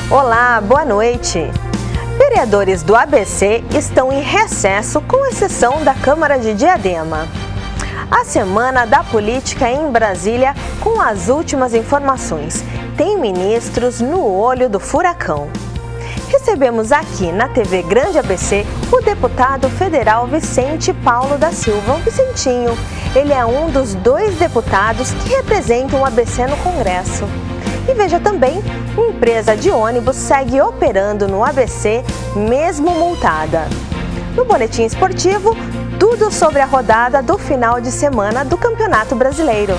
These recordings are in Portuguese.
Olá, boa noite. Vereadores do ABC estão em recesso, com exceção da Câmara de Diadema. A Semana da Política em Brasília, com as últimas informações. Tem ministros no olho do furacão. Recebemos aqui na TV Grande ABC o deputado federal Vicente Paulo da Silva, Vicentinho. Ele é um dos 2 deputados que representam o ABC no Congresso. E veja também, empresa de ônibus segue operando no ABC, mesmo multada. No Boletim Esportivo, tudo sobre a rodada do final de semana do Campeonato Brasileiro.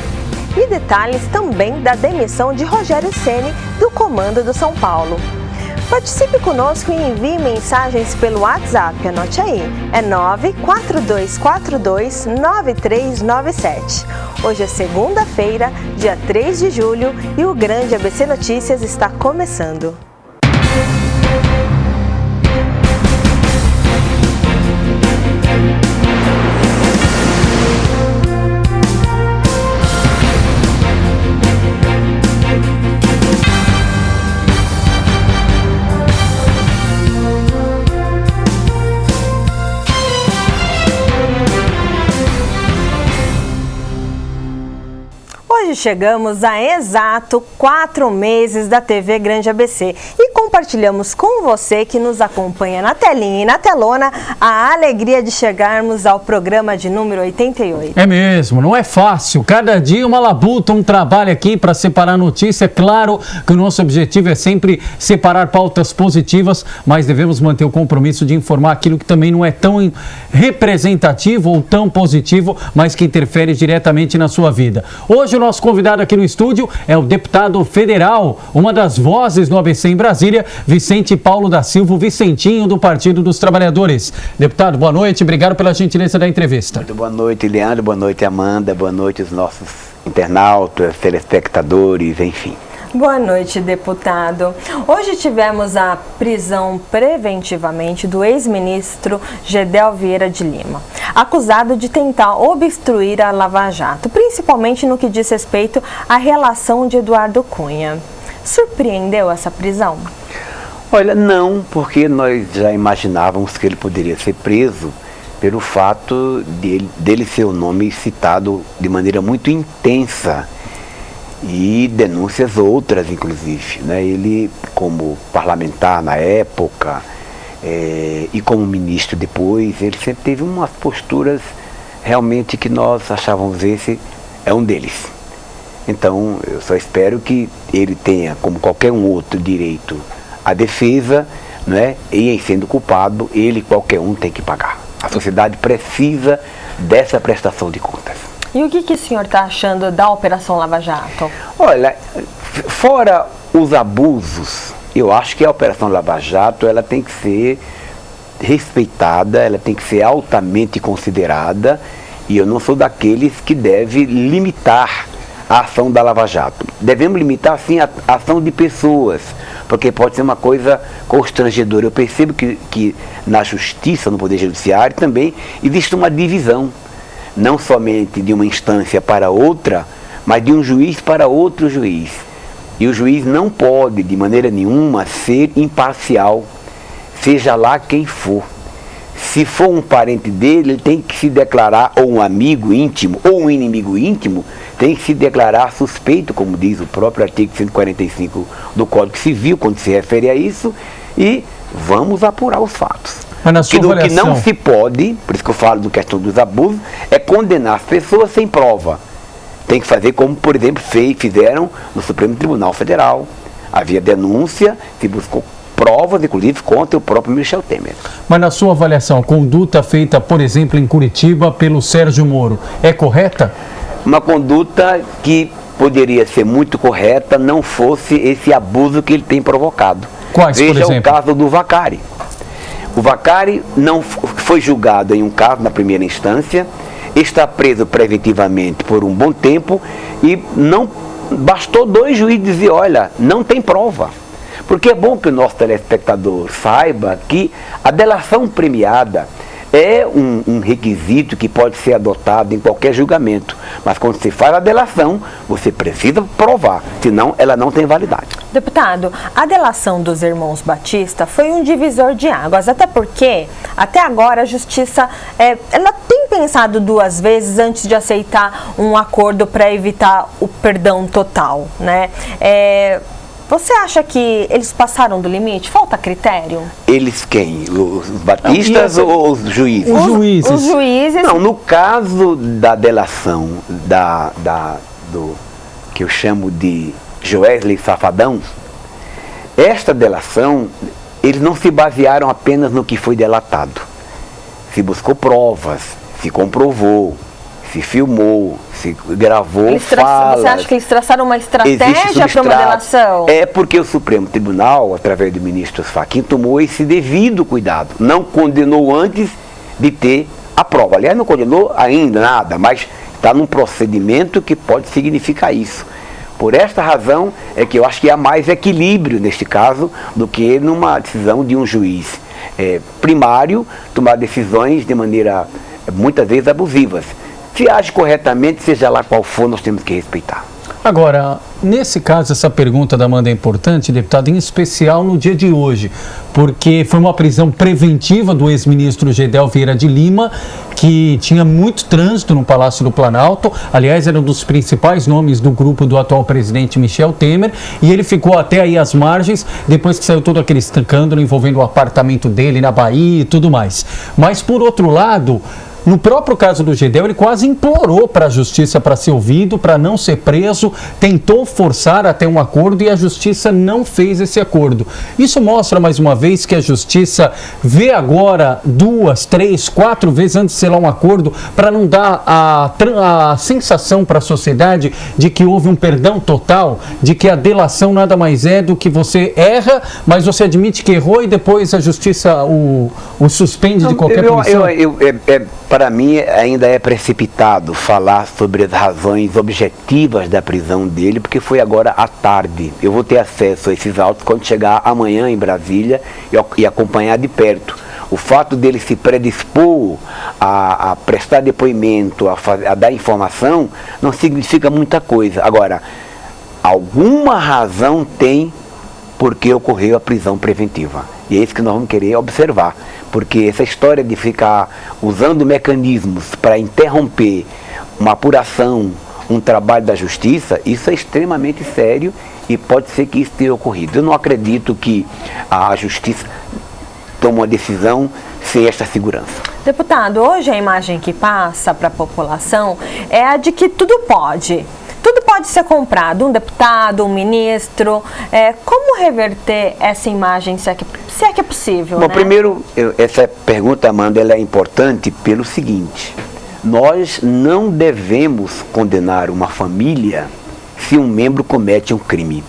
E detalhes também da demissão de Rogério Ceni do comando do São Paulo. Participe conosco e envie mensagens pelo WhatsApp, anote aí, é 942429397. Hoje é segunda-feira, dia 3 de julho, e o Grande ABC Notícias está começando. Hoje chegamos a exato 4 meses da TV Grande ABC e compartilhamos com você que nos acompanha na telinha e na telona a alegria de chegarmos ao programa de número 88. É mesmo, não é fácil. Cada dia uma labuta, um trabalho aqui para separar notícia. É claro que o nosso objetivo é sempre separar pautas positivas, mas devemos manter o compromisso de informar aquilo que também não é tão representativo ou tão positivo, mas que interfere diretamente na sua vida. Hoje o nosso convidado aqui no estúdio é o deputado federal, uma das vozes no ABC em Brasília, Vicente Paulo da Silva, o Vicentinho do Partido dos Trabalhadores. Deputado, boa noite, obrigado pela gentileza da entrevista. Muito boa noite, Leandro, boa noite, Amanda, boa noite os nossos internautas, telespectadores, enfim. Boa noite, deputado. Hoje tivemos a prisão preventivamente do ex-ministro Gedel Vieira de Lima, acusado de tentar obstruir a Lava Jato, principalmente no que diz respeito à relação de Eduardo Cunha. Surpreendeu essa prisão? Olha, não, porque nós já imaginávamos que ele poderia ser preso pelo fato dele ser o nome citado de maneira muito intensa e denúncias outras, inclusive, né? Ele, como parlamentar na época e como ministro depois, ele sempre teve umas posturas realmente que nós achávamos esse é um deles. Então, eu só espero que ele tenha, como qualquer um outro, direito à defesa, né? E em sendo culpado, ele, qualquer um, tem que pagar. A sociedade precisa dessa prestação de contas. E o que o senhor está achando da Operação Lava Jato? Olha, fora os abusos, eu acho que a Operação Lava Jato ela tem que ser respeitada, ela tem que ser altamente considerada, e eu não sou daqueles que deve limitar a ação da Lava Jato. Devemos limitar, sim, a ação de pessoas, porque pode ser uma coisa constrangedora. Eu percebo que na justiça, no Poder Judiciário, também existe uma divisão. Não somente de uma instância para outra, mas de um juiz para outro juiz. E o juiz não pode, de maneira nenhuma, ser imparcial, seja lá quem for. Se for um parente dele, ele tem que se declarar, ou um amigo íntimo, ou um inimigo íntimo, tem que se declarar suspeito, como diz o próprio artigo 145 do Código Civil, quando se refere a isso, e vamos apurar os fatos. Que não se pode, por isso que eu falo da questão dos abusos, é condenar as pessoas sem prova. Tem que fazer como, por exemplo, fizeram no Supremo Tribunal Federal. Havia denúncia, se buscou provas, inclusive, contra o próprio Michel Temer. Mas na sua avaliação, a conduta feita, por exemplo, em Curitiba pelo Sérgio Moro, é correta? Uma conduta que poderia ser muito correta, não fosse esse abuso que ele tem provocado. Quais, por exemplo? Veja o caso do Vacari. O Vacari não foi julgado em um caso na primeira instância, está preso preventivamente por um bom tempo e não bastou 2 juízes dizer, olha, não tem prova. Porque é bom que o nosso telespectador saiba que a delação premiada é um requisito que pode ser adotado em qualquer julgamento. Mas quando você faz a delação, você precisa provar, senão ela não tem validade. Deputado, a delação dos irmãos Batista foi um divisor de águas, até porque, até agora, a Justiça ela tem pensado duas vezes antes de aceitar um acordo para evitar o perdão total, né? Você acha que eles passaram do limite? Falta critério? Eles quem? Os batistas ou os juízes? Os juízes. Os juízes. Não, no caso da delação do que eu chamo de Joesley Safadão, esta delação, eles não se basearam apenas no que foi delatado. Se buscou provas, se comprovou, se filmou, se gravou falas. Você acha que eles traçaram uma estratégia para uma delação? É porque o Supremo Tribunal, através do ministro Fachin, tomou esse devido cuidado. Não condenou antes de ter a prova. Aliás, não condenou ainda nada, mas está num procedimento que pode significar isso. Por esta razão é que eu acho que há mais equilíbrio neste caso do que numa decisão de um juiz primário tomar decisões de maneira muitas vezes abusivas. Se age corretamente, seja lá qual for, nós temos que respeitar. Agora, nesse caso, essa pergunta da Amanda é importante, deputado, em especial no dia de hoje, porque foi uma prisão preventiva do ex-ministro Gedel Vieira de Lima, que tinha muito trânsito no Palácio do Planalto, aliás, era um dos principais nomes do grupo do atual presidente Michel Temer, e ele ficou até aí às margens, depois que saiu todo aquele escândalo envolvendo o apartamento dele na Bahia e tudo mais. Mas, por outro lado, no próprio caso do Gedel, ele quase implorou para a Justiça para ser ouvido, para não ser preso, tentou forçar até um acordo e a Justiça não fez esse acordo. Isso mostra, mais uma vez, que a Justiça vê agora 2, 3, 4 vezes antes de selar um acordo para não dar a sensação para a sociedade de que houve um perdão total, de que a delação nada mais é do que você erra, mas você admite que errou e depois a Justiça o suspende de qualquer punição. Para mim, ainda é precipitado falar sobre as razões objetivas da prisão dele, porque foi agora à tarde. Eu vou ter acesso a esses autos quando chegar amanhã em Brasília e acompanhar de perto. O fato dele se predispor a prestar depoimento, a dar informação, não significa muita coisa. Agora, alguma razão tem porque ocorreu a prisão preventiva. E é isso que nós vamos querer observar. Porque essa história de ficar usando mecanismos para interromper uma apuração, um trabalho da justiça, isso é extremamente sério e pode ser que isso tenha ocorrido. Eu não acredito que a justiça tome uma decisão sem esta segurança. Deputado, hoje a imagem que passa para a população é a de que tudo pode. Tudo pode ser comprado, um deputado, um ministro. Como reverter essa imagem, se é que é possível? Bom, né? Primeiro, essa pergunta, Amanda, ela é importante pelo seguinte: nós não devemos condenar uma família se um membro comete um crime.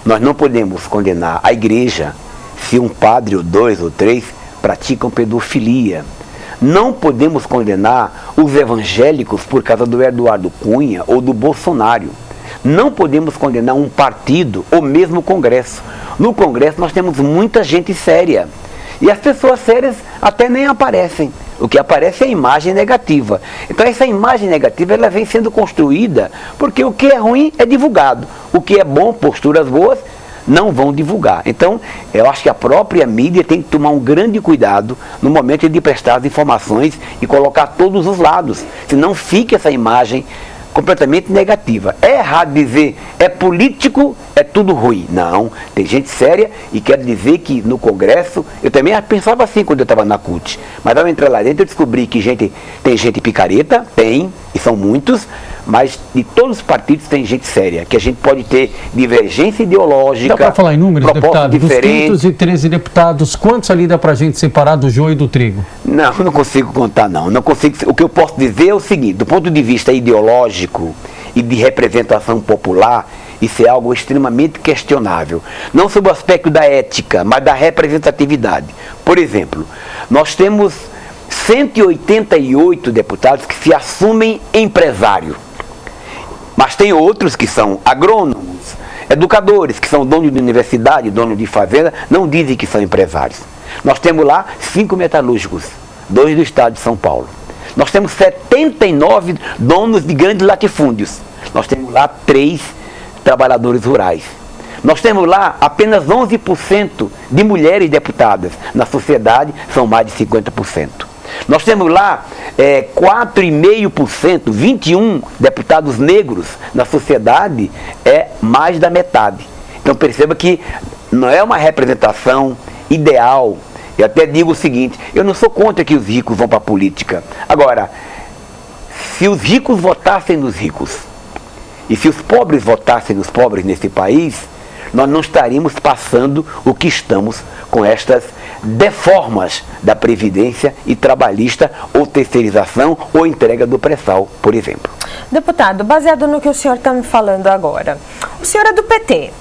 Nós não podemos condenar a igreja se um padre, ou 2 ou 3, praticam pedofilia. Não podemos condenar os evangélicos por causa do Eduardo Cunha ou do Bolsonaro. Não podemos condenar um partido ou mesmo o Congresso. No Congresso nós temos muita gente séria. E as pessoas sérias até nem aparecem. O que aparece é a imagem negativa. Então essa imagem negativa ela vem sendo construída porque o que é ruim é divulgado. O que é bom, posturas boas, não vão divulgar. Então, eu acho que a própria mídia tem que tomar um grande cuidado no momento de prestar as informações e colocar todos os lados, senão fica essa imagem completamente negativa. É errado dizer, é político, é tudo ruim. Não, tem gente séria e quero dizer que no Congresso, eu também pensava assim quando eu estava na CUT, mas ao entrar lá dentro eu descobri que tem gente picareta, tem, e são muitos, mas de todos os partidos tem gente séria, que a gente pode ter divergência ideológica. Dá para falar em números, deputado? Dos 513 deputados, quantos ali dá para a gente separar do joio e do trigo? Não consigo contar, não consigo. O que eu posso dizer é o seguinte: do ponto de vista ideológico e de representação popular, isso é algo extremamente questionável. Não sob o aspecto da ética, mas da representatividade. Por exemplo, nós temos 188 deputados que se assumem empresário. Mas tem outros que são agrônomos, educadores, que são donos de universidade, donos de fazenda, não dizem que são empresários. Nós temos lá 5 metalúrgicos, 2 do estado de São Paulo. Nós temos 79 donos de grandes latifúndios. Nós temos lá 3 trabalhadores rurais. Nós temos lá apenas 11% de mulheres deputadas. Na sociedade, são mais de 50%. Nós temos lá 4,5%, 21 deputados negros. Na sociedade, é mais da metade. Então perceba que não é uma representação ideal. Eu até digo o seguinte, eu não sou contra que os ricos vão para a política. Agora, se os ricos votassem nos ricos, e se os pobres votassem nos pobres nesse país, nós não estaríamos passando o que estamos com estas deformas da Previdência e trabalhista, ou terceirização, ou entrega do pré-sal, por exemplo. Deputado, baseado no que o senhor está me falando agora, o senhor é do PT.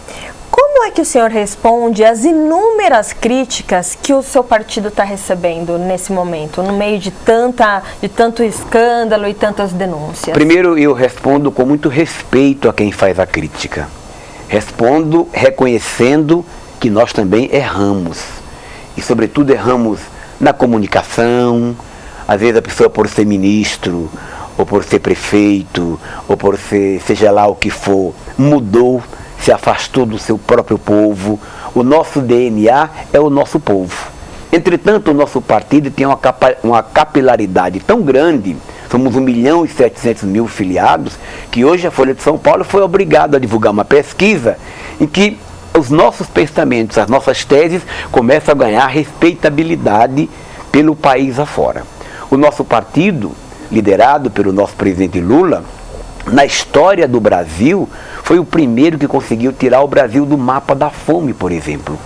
Como é que o senhor responde às inúmeras críticas que o seu partido está recebendo nesse momento, no meio de tanto escândalo e tantas denúncias? Primeiro, eu respondo com muito respeito a quem faz a crítica. Respondo reconhecendo que nós também erramos. E, sobretudo, erramos na comunicação. Às vezes a pessoa, por ser ministro, ou por ser prefeito, ou por ser, seja lá o que for, mudou, se afastou do seu próprio povo. O nosso DNA é o nosso povo. Entretanto, o nosso partido tem uma capilaridade tão grande, somos 1.700.000 filiados, que hoje a Folha de São Paulo foi obrigada a divulgar uma pesquisa em que os nossos pensamentos, as nossas teses começam a ganhar respeitabilidade pelo país afora. O nosso partido, liderado pelo nosso presidente Lula, na história do Brasil, foi o primeiro que conseguiu tirar o Brasil do mapa da fome, por exemplo.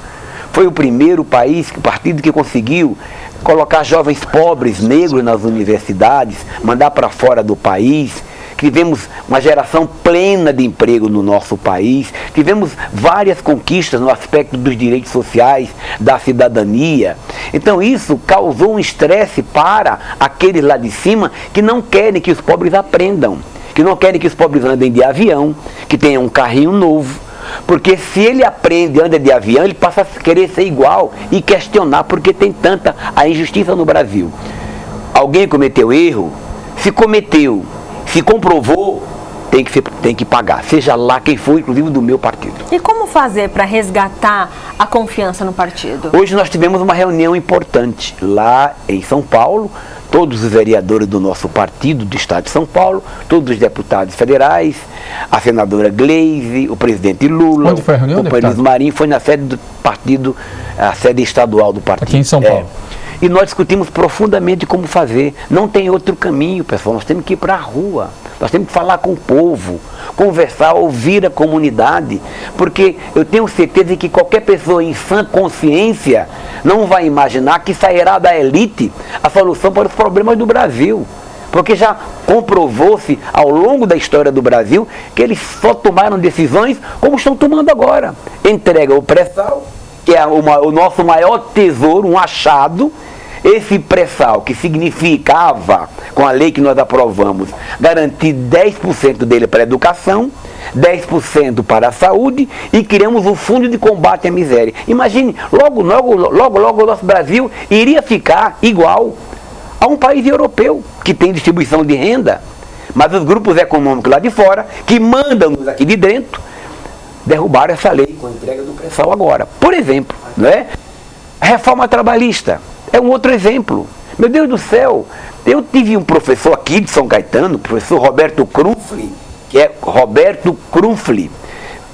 Foi o primeiro partido que conseguiu colocar jovens pobres, negros nas universidades, mandar para fora do país. Tivemos uma geração plena de emprego no nosso país. Tivemos várias conquistas no aspecto dos direitos sociais, da cidadania. Então isso causou um estresse para aqueles lá de cima que não querem que os pobres aprendam, que não querem que os pobres andem de avião, que tenham um carrinho novo. Porque se ele aprende, anda de avião, ele passa a querer ser igual e questionar porque tem tanta a injustiça no Brasil. Alguém cometeu erro? Se cometeu, se comprovou, tem que pagar, seja lá quem for, inclusive do meu partido. E como fazer para resgatar a confiança no partido? Hoje nós tivemos uma reunião importante lá em São Paulo. Todos os vereadores do nosso partido, do estado de São Paulo, todos os deputados federais, a senadora Gleisi, o presidente Lula, onde foi a reunião, o companheiro Marinho, foi na sede do partido, a sede estadual do partido. Aqui em São Paulo. E nós discutimos profundamente como fazer. Não tem outro caminho, pessoal. Nós temos que ir para a rua. Nós temos que falar com o povo, conversar, ouvir a comunidade. Porque eu tenho certeza de que qualquer pessoa em sã consciência não vai imaginar que sairá da elite a solução para os problemas do Brasil. Porque já comprovou-se ao longo da história do Brasil que eles só tomaram decisões como estão tomando agora. Entrega o pré-sal, que é o nosso maior tesouro, um achado. Esse pré-sal, que significava, com a lei que nós aprovamos, garantir 10% dele para a educação, 10% para a saúde, e criamos o Fundo de Combate à Miséria. Imagine, logo o nosso Brasil iria ficar igual a um país europeu, que tem distribuição de renda, mas os grupos econômicos lá de fora, que mandam-nos aqui de dentro, derrubaram essa lei com a entrega do pré-sal agora. Por exemplo, né? A reforma trabalhista é um outro exemplo. Meu Deus do céu, eu tive um professor aqui de São Caetano, o professor Roberto Krumfli,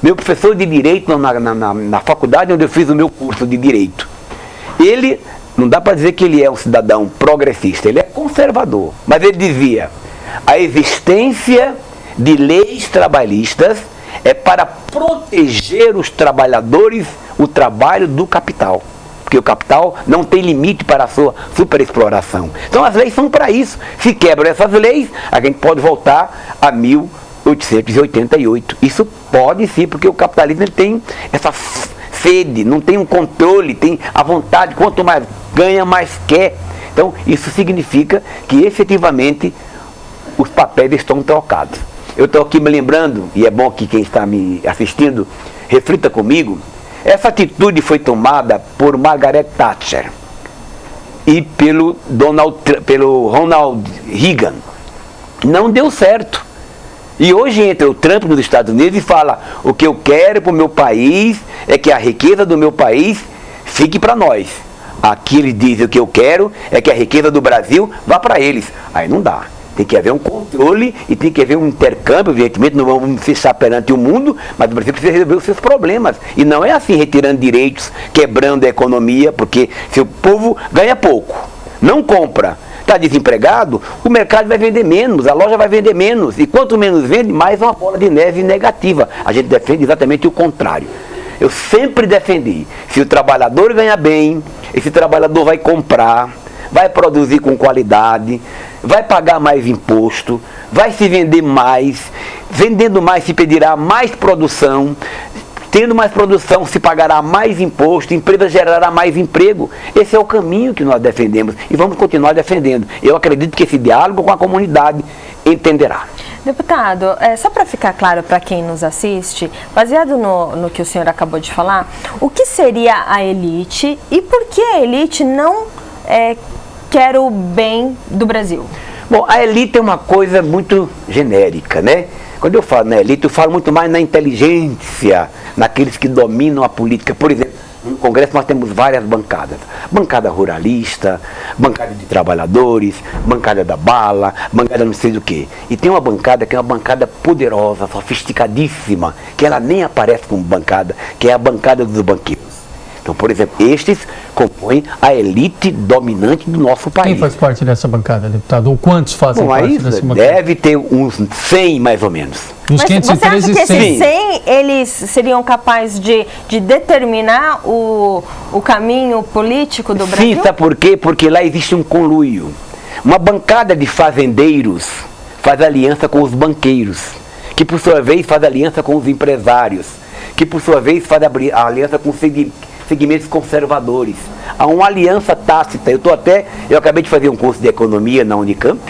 meu professor de Direito na faculdade onde eu fiz o meu curso de Direito. Ele, não dá para dizer que ele é um cidadão progressista, ele é conservador, mas ele dizia: a existência de leis trabalhistas é para proteger os trabalhadores, o trabalho do capital. Porque o capital não tem limite para a sua superexploração. Então as leis são para isso. Se quebram essas leis, a gente pode voltar a 1888. Isso pode sim, porque o capitalismo ele tem essa sede, não tem um controle, tem a vontade, quanto mais ganha, mais quer. Então isso significa que efetivamente os papéis estão trocados. Eu estou aqui me lembrando, e é bom que quem está me assistindo reflita comigo, essa atitude foi tomada por Margaret Thatcher. e pelo Ronald Reagan. Não deu certo. E hoje entra o Trump nos Estados Unidos e fala: o que eu quero para o meu país é que a riqueza do meu país fique para nós. Aqui ele diz: o que eu quero é que a riqueza do Brasil vá para eles. Aí não dá. Tem que haver um controle e tem que haver um intercâmbio, evidentemente, não vamos fechar perante o mundo, mas o Brasil precisa resolver os seus problemas. E não é assim, retirando direitos, quebrando a economia, porque se o povo ganha pouco, não compra, está desempregado, o mercado vai vender menos, a loja vai vender menos. E quanto menos vende, mais uma bola de neve negativa. A gente defende exatamente o contrário. Eu sempre defendi: se o trabalhador ganha bem, esse trabalhador vai comprar, vai produzir com qualidade, vai pagar mais imposto, vai se vender mais, vendendo mais se pedirá mais produção, tendo mais produção se pagará mais imposto, empresa gerará mais emprego. Esse é o caminho que nós defendemos e vamos continuar defendendo. Eu acredito que esse diálogo com a comunidade entenderá. Deputado, só para ficar claro para quem nos assiste, baseado no que o senhor acabou de falar, o que seria a elite e por que a elite não quer o bem do Brasil? Bom, a elite é uma coisa muito genérica, né? Quando eu falo na elite, eu falo muito mais na inteligência, naqueles que dominam a política. Por exemplo, no Congresso nós temos várias bancadas. Bancada ruralista, bancada de trabalhadores, bancada da bala, bancada não sei do que. E tem uma bancada que é uma bancada poderosa, sofisticadíssima, que ela nem aparece como bancada, que é a bancada dos banqueiros. Então, por exemplo, estes compõem a elite dominante do nosso país. Quem faz parte dessa bancada, deputado? Ou quantos fazem parte dessa bancada? Deve ter uns 100, mais ou menos. Os 513, você acha que esses 100? 100, eles seriam capazes de determinar o caminho político do Brasil? Sim, sabe por quê? Porque lá existe um conluio. Uma bancada de fazendeiros faz aliança com os banqueiros, que por sua vez faz aliança com os empresários, que por sua vez faz a aliança com segmentos conservadores. Há uma aliança tácita. Eu acabei de fazer um curso de economia na Unicamp.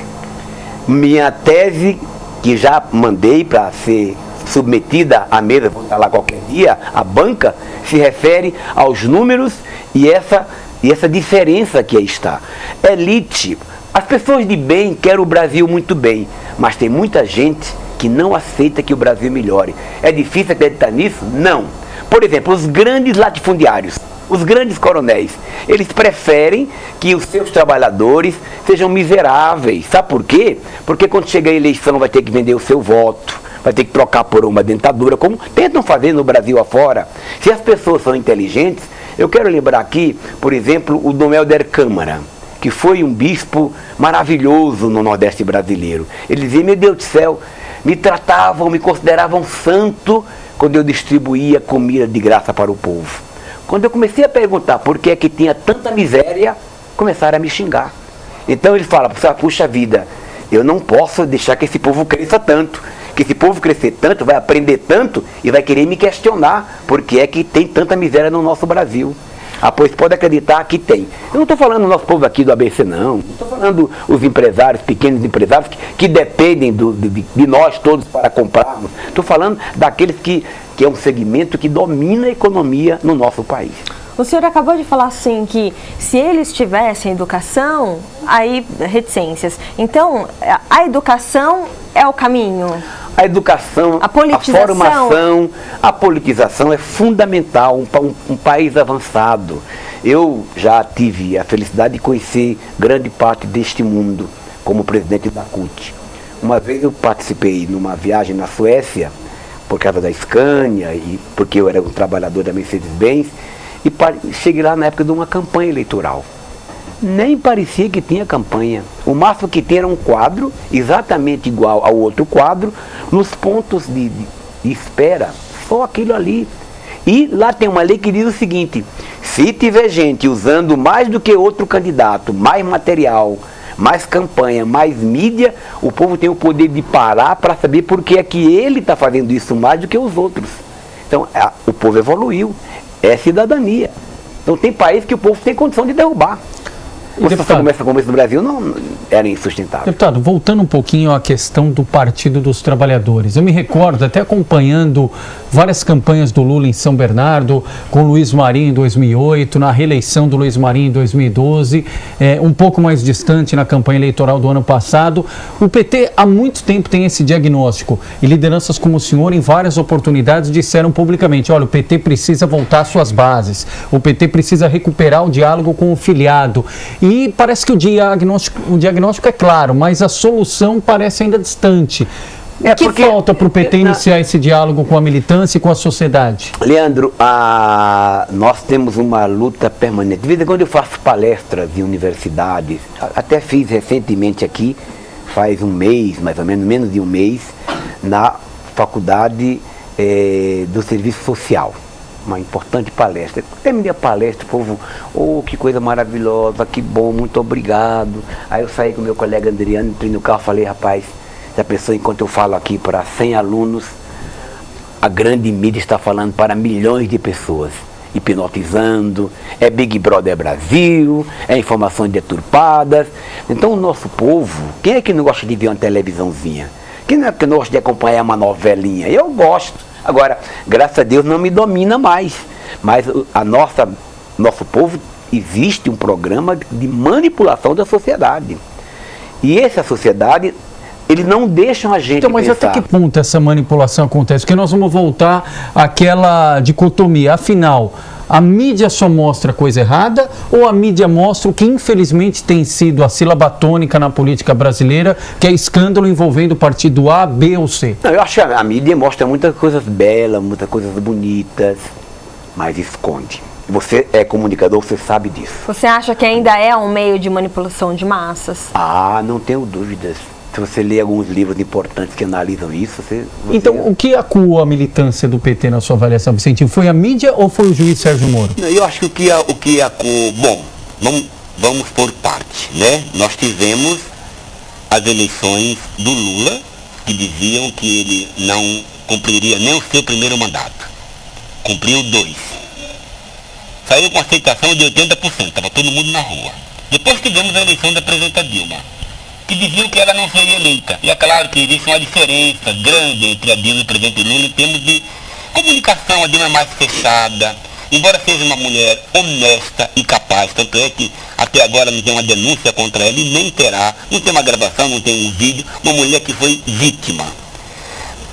Minha tese, que já mandei para ser submetida à mesa, vou estar lá qualquer dia, a banca, se refere aos números e essa diferença que aí está. Elite, as pessoas de bem querem o Brasil muito bem, mas tem muita gente que não aceita que o Brasil melhore. É difícil acreditar nisso? Não. Por exemplo, os grandes latifundiários, os grandes coronéis, eles preferem que os seus trabalhadores sejam miseráveis. Sabe por quê? Porque quando chega a eleição vai ter que vender o seu voto, vai ter que trocar por uma dentadura, como tentam fazer no Brasil afora. Se as pessoas são inteligentes, eu quero lembrar aqui, por exemplo, o Dom Helder Câmara, que foi um bispo maravilhoso no Nordeste brasileiro. Ele dizia: meu Deus do céu, me tratavam, me consideravam santo quando eu distribuía comida de graça para o povo. Quando eu comecei a perguntar por que é que tinha tanta miséria, começaram a me xingar. Então ele fala: puxa vida, eu não posso deixar que esse povo cresça tanto. Que esse povo crescer tanto, vai aprender tanto e vai querer me questionar por que é que tem tanta miséria no nosso Brasil. Ah, pois pode acreditar que tem. Eu não estou falando do nosso povo aqui do ABC, não. Não estou falando os empresários, pequenos empresários, que dependem de nós todos para comprarmos. Estou falando daqueles que é um segmento que domina a economia no nosso país. O senhor acabou de falar assim que se eles tivessem educação, aí reticências. Então, a educação é o caminho? A educação, a formação, a politização é fundamental, um país avançado. Eu já tive a felicidade de conhecer grande parte deste mundo como presidente da CUT. Uma vez eu participei numa viagem na Suécia, por causa da Scania, e porque eu era um trabalhador da Mercedes-Benz, e cheguei lá na época de uma campanha eleitoral. Nem parecia que tinha campanha. O máximo que tinha era um quadro, exatamente igual ao outro quadro, nos pontos de espera, só aquilo ali. E lá tem uma lei que diz o seguinte: se tiver gente usando mais do que outro candidato, mais material, mais campanha, mais mídia, o povo tem o poder de parar para saber por que é que ele está fazendo isso mais do que os outros. Então, o povo evoluiu. É cidadania. Então tem país que o povo tem condição de derrubar. Deputado, o começo do Brasil não era insustentável. Deputado, voltando um pouquinho à questão do Partido dos Trabalhadores. Eu me recordo, até acompanhando várias campanhas do Lula em São Bernardo, com Luiz Marinho em 2008, na reeleição do Luiz Marinho em 2012, um pouco mais distante na campanha eleitoral do ano passado. O PT há muito tempo tem esse diagnóstico e lideranças como o senhor, em várias oportunidades, disseram publicamente: olha, o PT precisa voltar às suas bases, o PT precisa recuperar o diálogo com o filiado. E parece que o diagnóstico é claro, mas a solução parece ainda distante. O que falta para o PT iniciar esse diálogo com a militância e com a sociedade? Leandro, nós temos uma luta permanente. De vez em quando eu faço palestras em universidades, até fiz recentemente aqui, faz um mês, mais ou menos, menos de um mês, na Faculdade do Serviço Social. Uma importante palestra. Terminei a palestra, o povo, que coisa maravilhosa, que bom, muito obrigado. Aí eu saí com meu colega Adriano, entrei no carro e falei: rapaz, já pensou, enquanto eu falo aqui para 100 alunos, a grande mídia está falando para milhões de pessoas, hipnotizando, é Big Brother Brasil, é informações deturpadas. Então o nosso povo, quem é que não gosta de ver uma televisãozinha? Quem é que não gosta de acompanhar uma novelinha? Eu gosto. Agora, graças a Deus não me domina mais, mas nosso povo, existe um programa de manipulação da sociedade. E essa sociedade, eles não deixam a gente então, mas pensar. Até que ponto essa manipulação acontece? Porque nós vamos voltar àquela dicotomia. Afinal, a mídia só mostra coisa errada ou a mídia mostra o que infelizmente tem sido a sílaba tônica na política brasileira, que é escândalo envolvendo o partido A, B ou C? Não, eu acho que a mídia mostra muitas coisas belas, muitas coisas bonitas, mas esconde. Você é comunicador, você sabe disso. Você acha que ainda é um meio de manipulação de massas? Não tenho dúvidas. Se você ler alguns livros importantes que analisam isso, você... Então, o que acuou a militância do PT na sua avaliação, Vicentinho? Foi a mídia ou foi o juiz Sérgio Moro? Não, eu acho que o que acuou... Bom, vamos por parte, né? Nós tivemos as eleições do Lula, que diziam que ele não cumpriria nem o seu primeiro mandato. Cumpriu 2. Saiu com aceitação de 80%, estava todo mundo na rua. Depois tivemos a eleição da presidenta Dilma, que diziam que ela não seria eleita. E é claro que existe uma diferença grande entre a Dilma e o presidente Lula em termos de comunicação. A Dilma é mais fechada, embora seja uma mulher honesta e capaz, tanto é que até agora não tem uma denúncia contra ela e nem terá, não tem uma gravação, não tem um vídeo, uma mulher que foi vítima.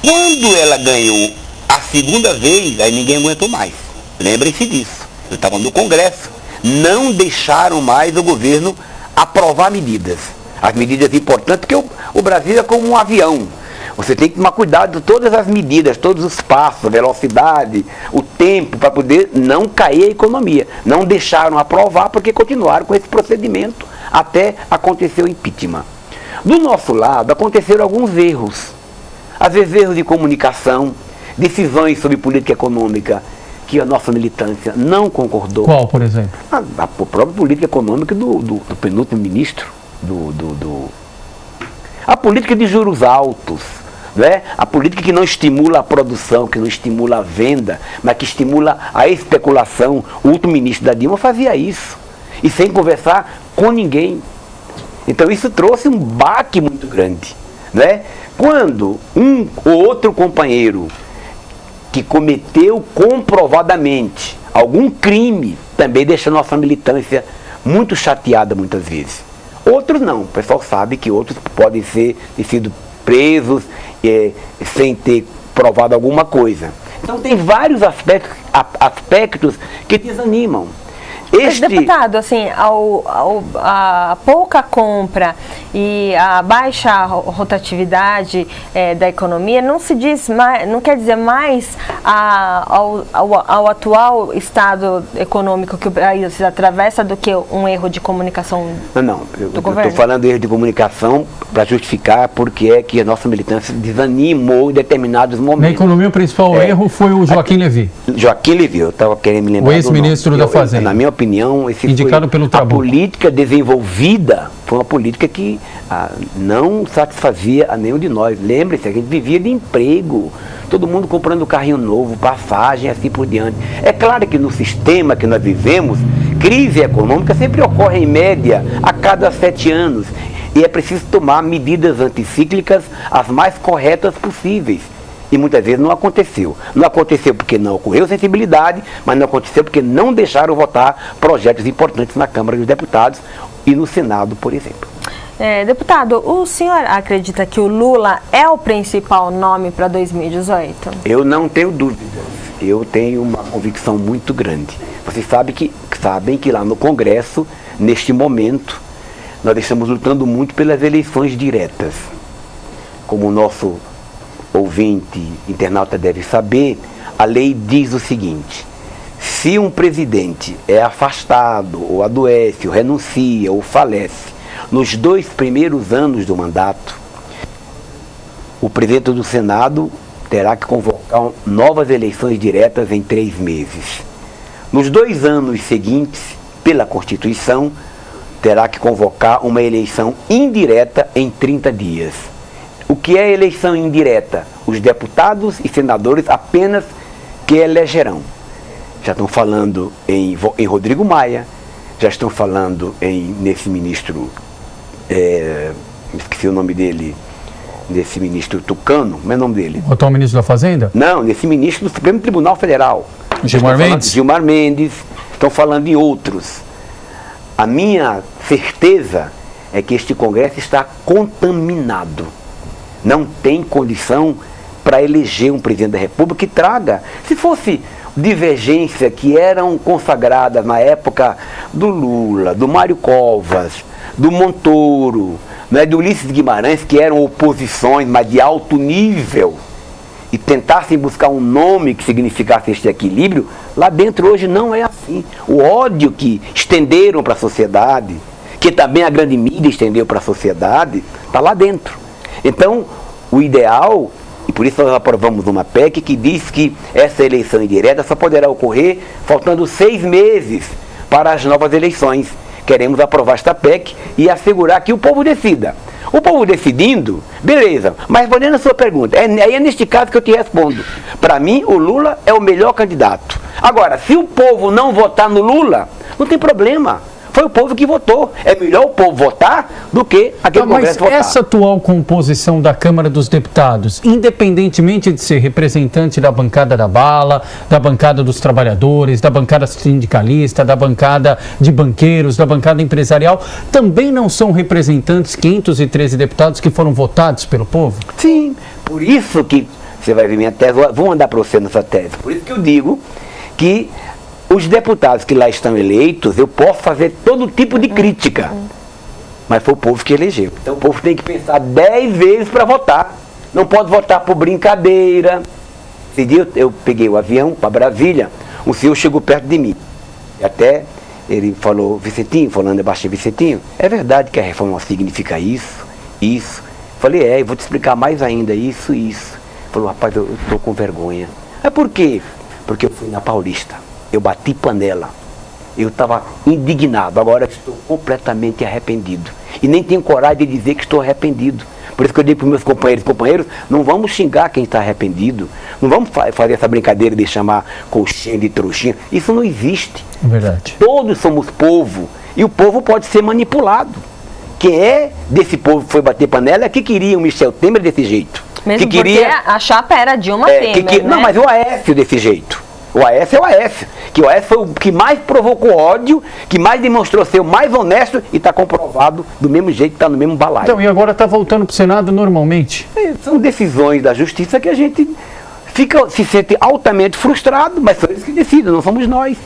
Quando ela ganhou a segunda vez, aí ninguém aguentou mais. Lembrem-se disso. Eu estava no Congresso, não deixaram mais o governo aprovar medidas. As medidas importantes, porque o Brasil é como um avião. Você tem que tomar cuidado de todas as medidas, todos os passos, a velocidade, o tempo, para poder não cair a economia. Não deixaram aprovar porque continuaram com esse procedimento até acontecer o impeachment. Do nosso lado, aconteceram alguns erros. Às vezes erros de comunicação, decisões sobre política econômica, que a nossa militância não concordou. Qual, por exemplo? A própria política econômica do penúltimo ministro. A política de juros altos, né? A política que não estimula a produção, que não estimula a venda, mas que estimula a especulação. O último ministro da Dilma fazia isso, e sem conversar com ninguém. Então isso trouxe um baque muito grande, né? Quando um ou outro companheiro que cometeu comprovadamente algum crime, também deixa a nossa militância muito chateada muitas vezes. Outros não, o pessoal sabe que outros podem ter sido presos sem ter provado alguma coisa. Então tem vários aspectos que desanimam. Mas, deputado, assim, a pouca compra e a baixa rotatividade da economia não se diz mais, não quer dizer mais ao atual estado econômico que o país atravessa do que um erro de comunicação do governo? Eu estou falando de erro de comunicação para justificar porque é que a nossa militância desanimou em determinados momentos. Na economia, o principal erro foi o Joaquim Levy. Joaquim Levy, eu estava querendo me lembrar. O ex-ministro da Fazenda. Na minha opinião, indicado pelo Trabuco. A política desenvolvida foi uma política que não satisfazia a nenhum de nós. Lembre-se, a gente vivia de emprego, todo mundo comprando carrinho novo, passagem, assim por diante. É claro que no sistema que nós vivemos, crise econômica sempre ocorre, em média, a cada 7 anos. E é preciso tomar medidas anticíclicas as mais corretas possíveis. E muitas vezes não aconteceu. Não aconteceu porque não ocorreu sensibilidade, mas não aconteceu porque não deixaram votar projetos importantes na Câmara dos Deputados e no Senado, por exemplo. Deputado, o senhor acredita que o Lula é o principal nome para 2018? Eu não tenho dúvidas. Eu tenho uma convicção muito grande. Vocês sabem que lá no Congresso, neste momento, nós estamos lutando muito pelas eleições diretas. Como o nosso ouvinte, internauta deve saber, a lei diz o seguinte: se um presidente é afastado, ou adoece, ou renuncia, ou falece, nos 2 primeiros anos do mandato, o presidente do Senado terá que convocar novas eleições diretas em 3 meses. Nos 2 anos seguintes, pela Constituição, terá que convocar uma eleição indireta em 30 dias. O que é eleição indireta? Os deputados e senadores apenas que elegerão. Já estão falando em Rodrigo Maia, já estão falando nesse ministro, esqueci o nome dele, nesse ministro Tucano, como é o nome dele? O atual ministro da Fazenda? Não, nesse ministro do Supremo Tribunal Federal. Gilmar Mendes? Gilmar Mendes, estão falando em outros. A minha certeza é que este Congresso está contaminado. Não tem condição para eleger um presidente da República que traga. Se fosse divergência que eram consagradas na época do Lula, do Mário Covas, do Montoro, do Ulisses Guimarães, que eram oposições, mas de alto nível, e tentassem buscar um nome que significasse este equilíbrio, lá dentro hoje não é assim. O ódio que estenderam para a sociedade, que também a grande mídia estendeu para a sociedade, está lá dentro. Então, o ideal, e por isso nós aprovamos uma PEC que diz que essa eleição indireta só poderá ocorrer faltando 6 meses para as novas eleições. Queremos aprovar esta PEC e assegurar que o povo decida. O povo decidindo, beleza, mas respondendo a sua pergunta, é neste caso que eu te respondo. Para mim, o Lula é o melhor candidato. Agora, se o povo não votar no Lula, não tem problema. Foi o povo que votou. É melhor o povo votar do que aquele Congresso votar. Mas essa atual composição da Câmara dos Deputados, independentemente de ser representante da bancada da bala, da bancada dos trabalhadores, da bancada sindicalista, da bancada de banqueiros, da bancada empresarial, também não são representantes 513 deputados que foram votados pelo povo? Sim, por isso que você vai ver minha tese, vou mandar para você nessa tese. Por isso que eu digo que os deputados que lá estão eleitos, eu posso fazer todo tipo de crítica, mas foi o povo que elegeu. Então o povo tem que pensar 10 vezes para votar. Não pode votar por brincadeira. Esse dia eu peguei o avião para Brasília, um senhor chegou perto de mim. E até ele falou: Vicentinho, falando abaixo, Vicentinho, é verdade que a reforma significa isso, isso? Falei: eu vou te explicar mais ainda, isso. Falou: rapaz, eu estou com vergonha. É por quê? Porque eu fui na Paulista. Eu bati panela, eu estava indignado, agora estou completamente arrependido. E nem tenho coragem de dizer que estou arrependido. Por isso que eu digo para os meus companheiros, não vamos xingar quem está arrependido. Não vamos fazer essa brincadeira de chamar coxinha de trouxinha. Isso não existe. É verdade. Todos somos povo, e o povo pode ser manipulado. Quem é desse povo que foi bater panela é que queria o Michel Temer desse jeito. Mesmo que porque a chapa era Dilma Temer, né? Não, mas o Aécio desse jeito. O Aécio é o Aécio, que o Aécio foi o que mais provocou ódio, que mais demonstrou ser o mais honesto e está comprovado do mesmo jeito, está no mesmo balaio. Então, e agora está voltando para o Senado normalmente? São decisões da Justiça que a gente se sente altamente frustrado, mas são eles que decidem, não somos nós,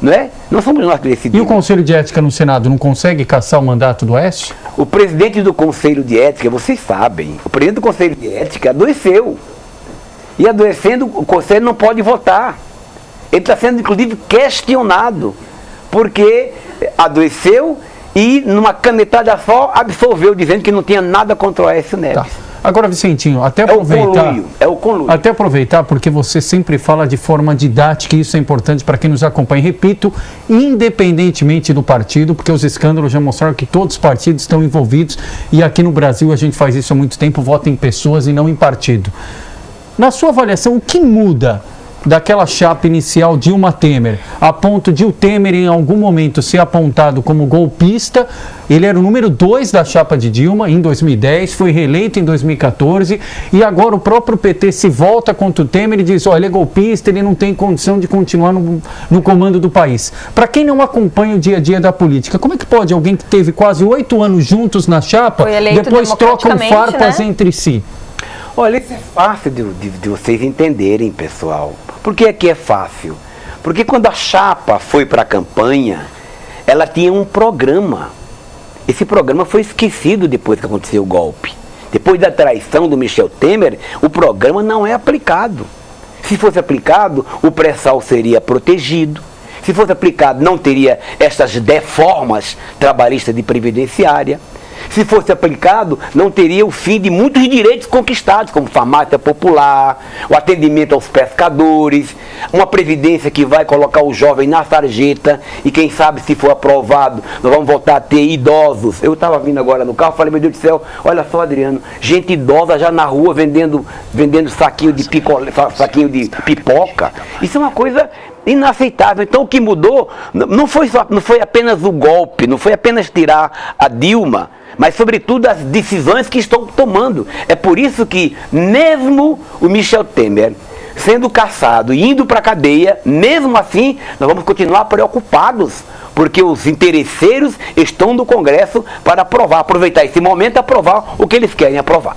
não é? Não somos nós que decidimos. E o Conselho de Ética no Senado não consegue cassar o mandato do Aécio? O presidente do Conselho de Ética, vocês sabem, o presidente do Conselho de Ética adoeceu. E adoecendo, o Conselho não pode votar. Ele está sendo, inclusive, questionado, porque adoeceu e, numa canetada só, absolveu, dizendo que não tinha nada contra o Aécio Neves. Tá. Agora, Vicentinho, até aproveitar... É o conluio. Até aproveitar, porque você sempre fala de forma didática, e isso é importante para quem nos acompanha. Repito, independentemente do partido, porque os escândalos já mostraram que todos os partidos estão envolvidos, e aqui no Brasil a gente faz isso há muito tempo, vota em pessoas e não em partido. Na sua avaliação, o que muda daquela chapa inicial Dilma Temer, a ponto de o Temer em algum momento ser apontado como golpista. Ele era o número 2 da chapa de Dilma em 2010, foi reeleito em 2014 e agora o próprio PT se volta contra o Temer e diz, ele é golpista, ele não tem condição de continuar no comando do país. Para quem não acompanha o dia a dia da política, como é que pode alguém que teve quase 8 anos juntos na chapa, depois trocam farpas, né, entre si? Olha, isso é fácil de vocês entenderem, pessoal. Por que é fácil? Porque quando a chapa foi para a campanha, ela tinha um programa. Esse programa foi esquecido depois que aconteceu o golpe. Depois da traição do Michel Temer, o programa não é aplicado. Se fosse aplicado, o pré-sal seria protegido. Se fosse aplicado, não teria essas deformas trabalhistas de previdenciária. Se fosse aplicado, não teria o fim de muitos direitos conquistados, como farmácia popular, o atendimento aos pescadores, uma previdência que vai colocar o jovem na sarjeta e quem sabe, se for aprovado, nós vamos voltar a ter idosos. Eu estava vindo agora no carro, falei, meu Deus do céu, olha só, Adriano, gente idosa já na rua vendendo saquinho de pipoca. Isso é uma coisa inaceitável. Então o que mudou não foi apenas o golpe, não foi apenas tirar a Dilma, mas sobretudo as decisões que estão tomando. É por isso que mesmo o Michel Temer sendo caçado e indo para a cadeia, mesmo assim nós vamos continuar preocupados, porque os interesseiros estão no Congresso para aproveitar esse momento e aprovar o que eles querem aprovar.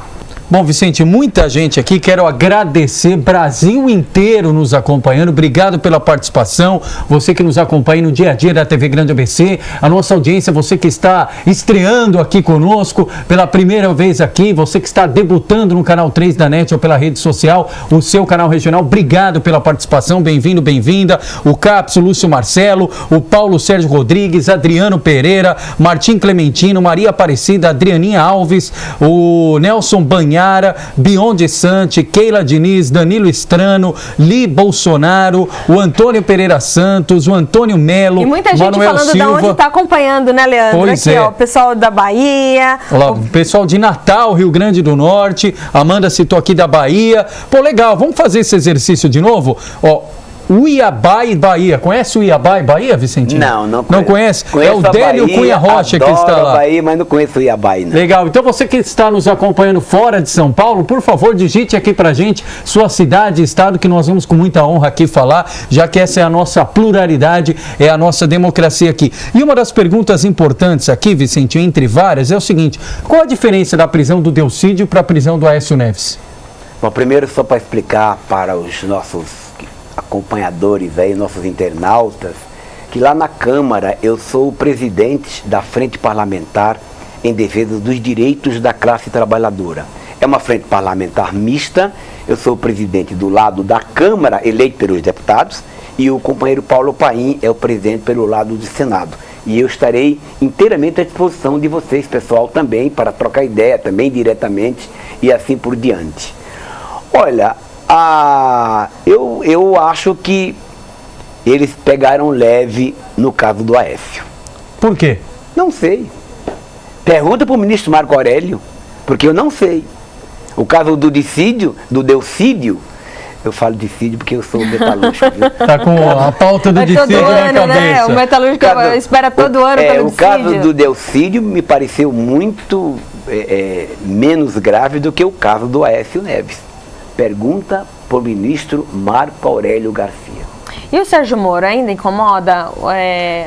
Bom, Vicente, muita gente aqui, quero agradecer, Brasil inteiro nos acompanhando, obrigado pela participação, você que nos acompanha no dia a dia da TV Grande ABC, a nossa audiência, você que está estreando aqui conosco pela primeira vez aqui, você que está debutando no canal 3 da NET ou pela rede social, o seu canal regional, obrigado pela participação, bem-vindo, bem-vinda, o Capso, Lúcio Marcelo, o Paulo Sérgio Rodrigues, Adriano Pereira, Martim Clementino, Maria Aparecida, Adrianinha Alves, o Nelson Banhar, Bionde Sante, Keila Diniz, Danilo Estrano, Li Bolsonaro, o Antônio Pereira Santos, o Antônio Melo, e muita gente Manuel falando Silva. de onde está acompanhando, né, Leandro? Pois aqui, é. ó, o pessoal da Bahia. Olá, o pessoal de Natal, Rio Grande do Norte, Amanda citou aqui da Bahia. Pô, legal, vamos fazer esse exercício de novo? Ó, Uiabai, Bahia. Conhece o Uiabai, Bahia, Vicentinho? Não conheço. Não conhece? Conheço é o Délio Bahia, Cunha Rocha que está lá. Bahia, mas não conheço o Uiabai, não. Legal, então você que está nos acompanhando fora de São Paulo, por favor, digite aqui pra gente sua cidade e estado, que nós vamos com muita honra aqui falar, já que essa é a nossa pluralidade, é a nossa democracia aqui. E uma das perguntas importantes aqui, Vicentinho, entre várias, é o seguinte: qual a diferença da prisão do Delcídio para a prisão do Aécio Neves? Bom, primeiro só para explicar para os nossos acompanhadores aí, nossos internautas, que lá na Câmara eu sou o presidente da Frente Parlamentar em defesa dos direitos da classe trabalhadora. É uma frente parlamentar mista, eu sou o presidente do lado da Câmara, eleito pelos deputados, e o companheiro Paulo Paim é o presidente pelo lado do Senado. E eu estarei inteiramente à disposição de vocês, pessoal, também, para trocar ideia, também diretamente, e assim por diante. Olha, eu acho que eles pegaram leve no caso do Aécio. Por quê? Não sei. Pergunta para o ministro Marco Aurélio, porque eu não sei. O caso do Delcídio, eu falo dissídio porque eu sou metalúrgico, viu? Tá com a pauta do dissídio na cabeça. Né? O metalúrgico espera todo ano pelo dissídio. O caso do Delcídio me pareceu muito menos grave do que o caso do Aécio Neves. Pergunta para o ministro Marco Aurélio Garcia. E o Sérgio Moro ainda incomoda?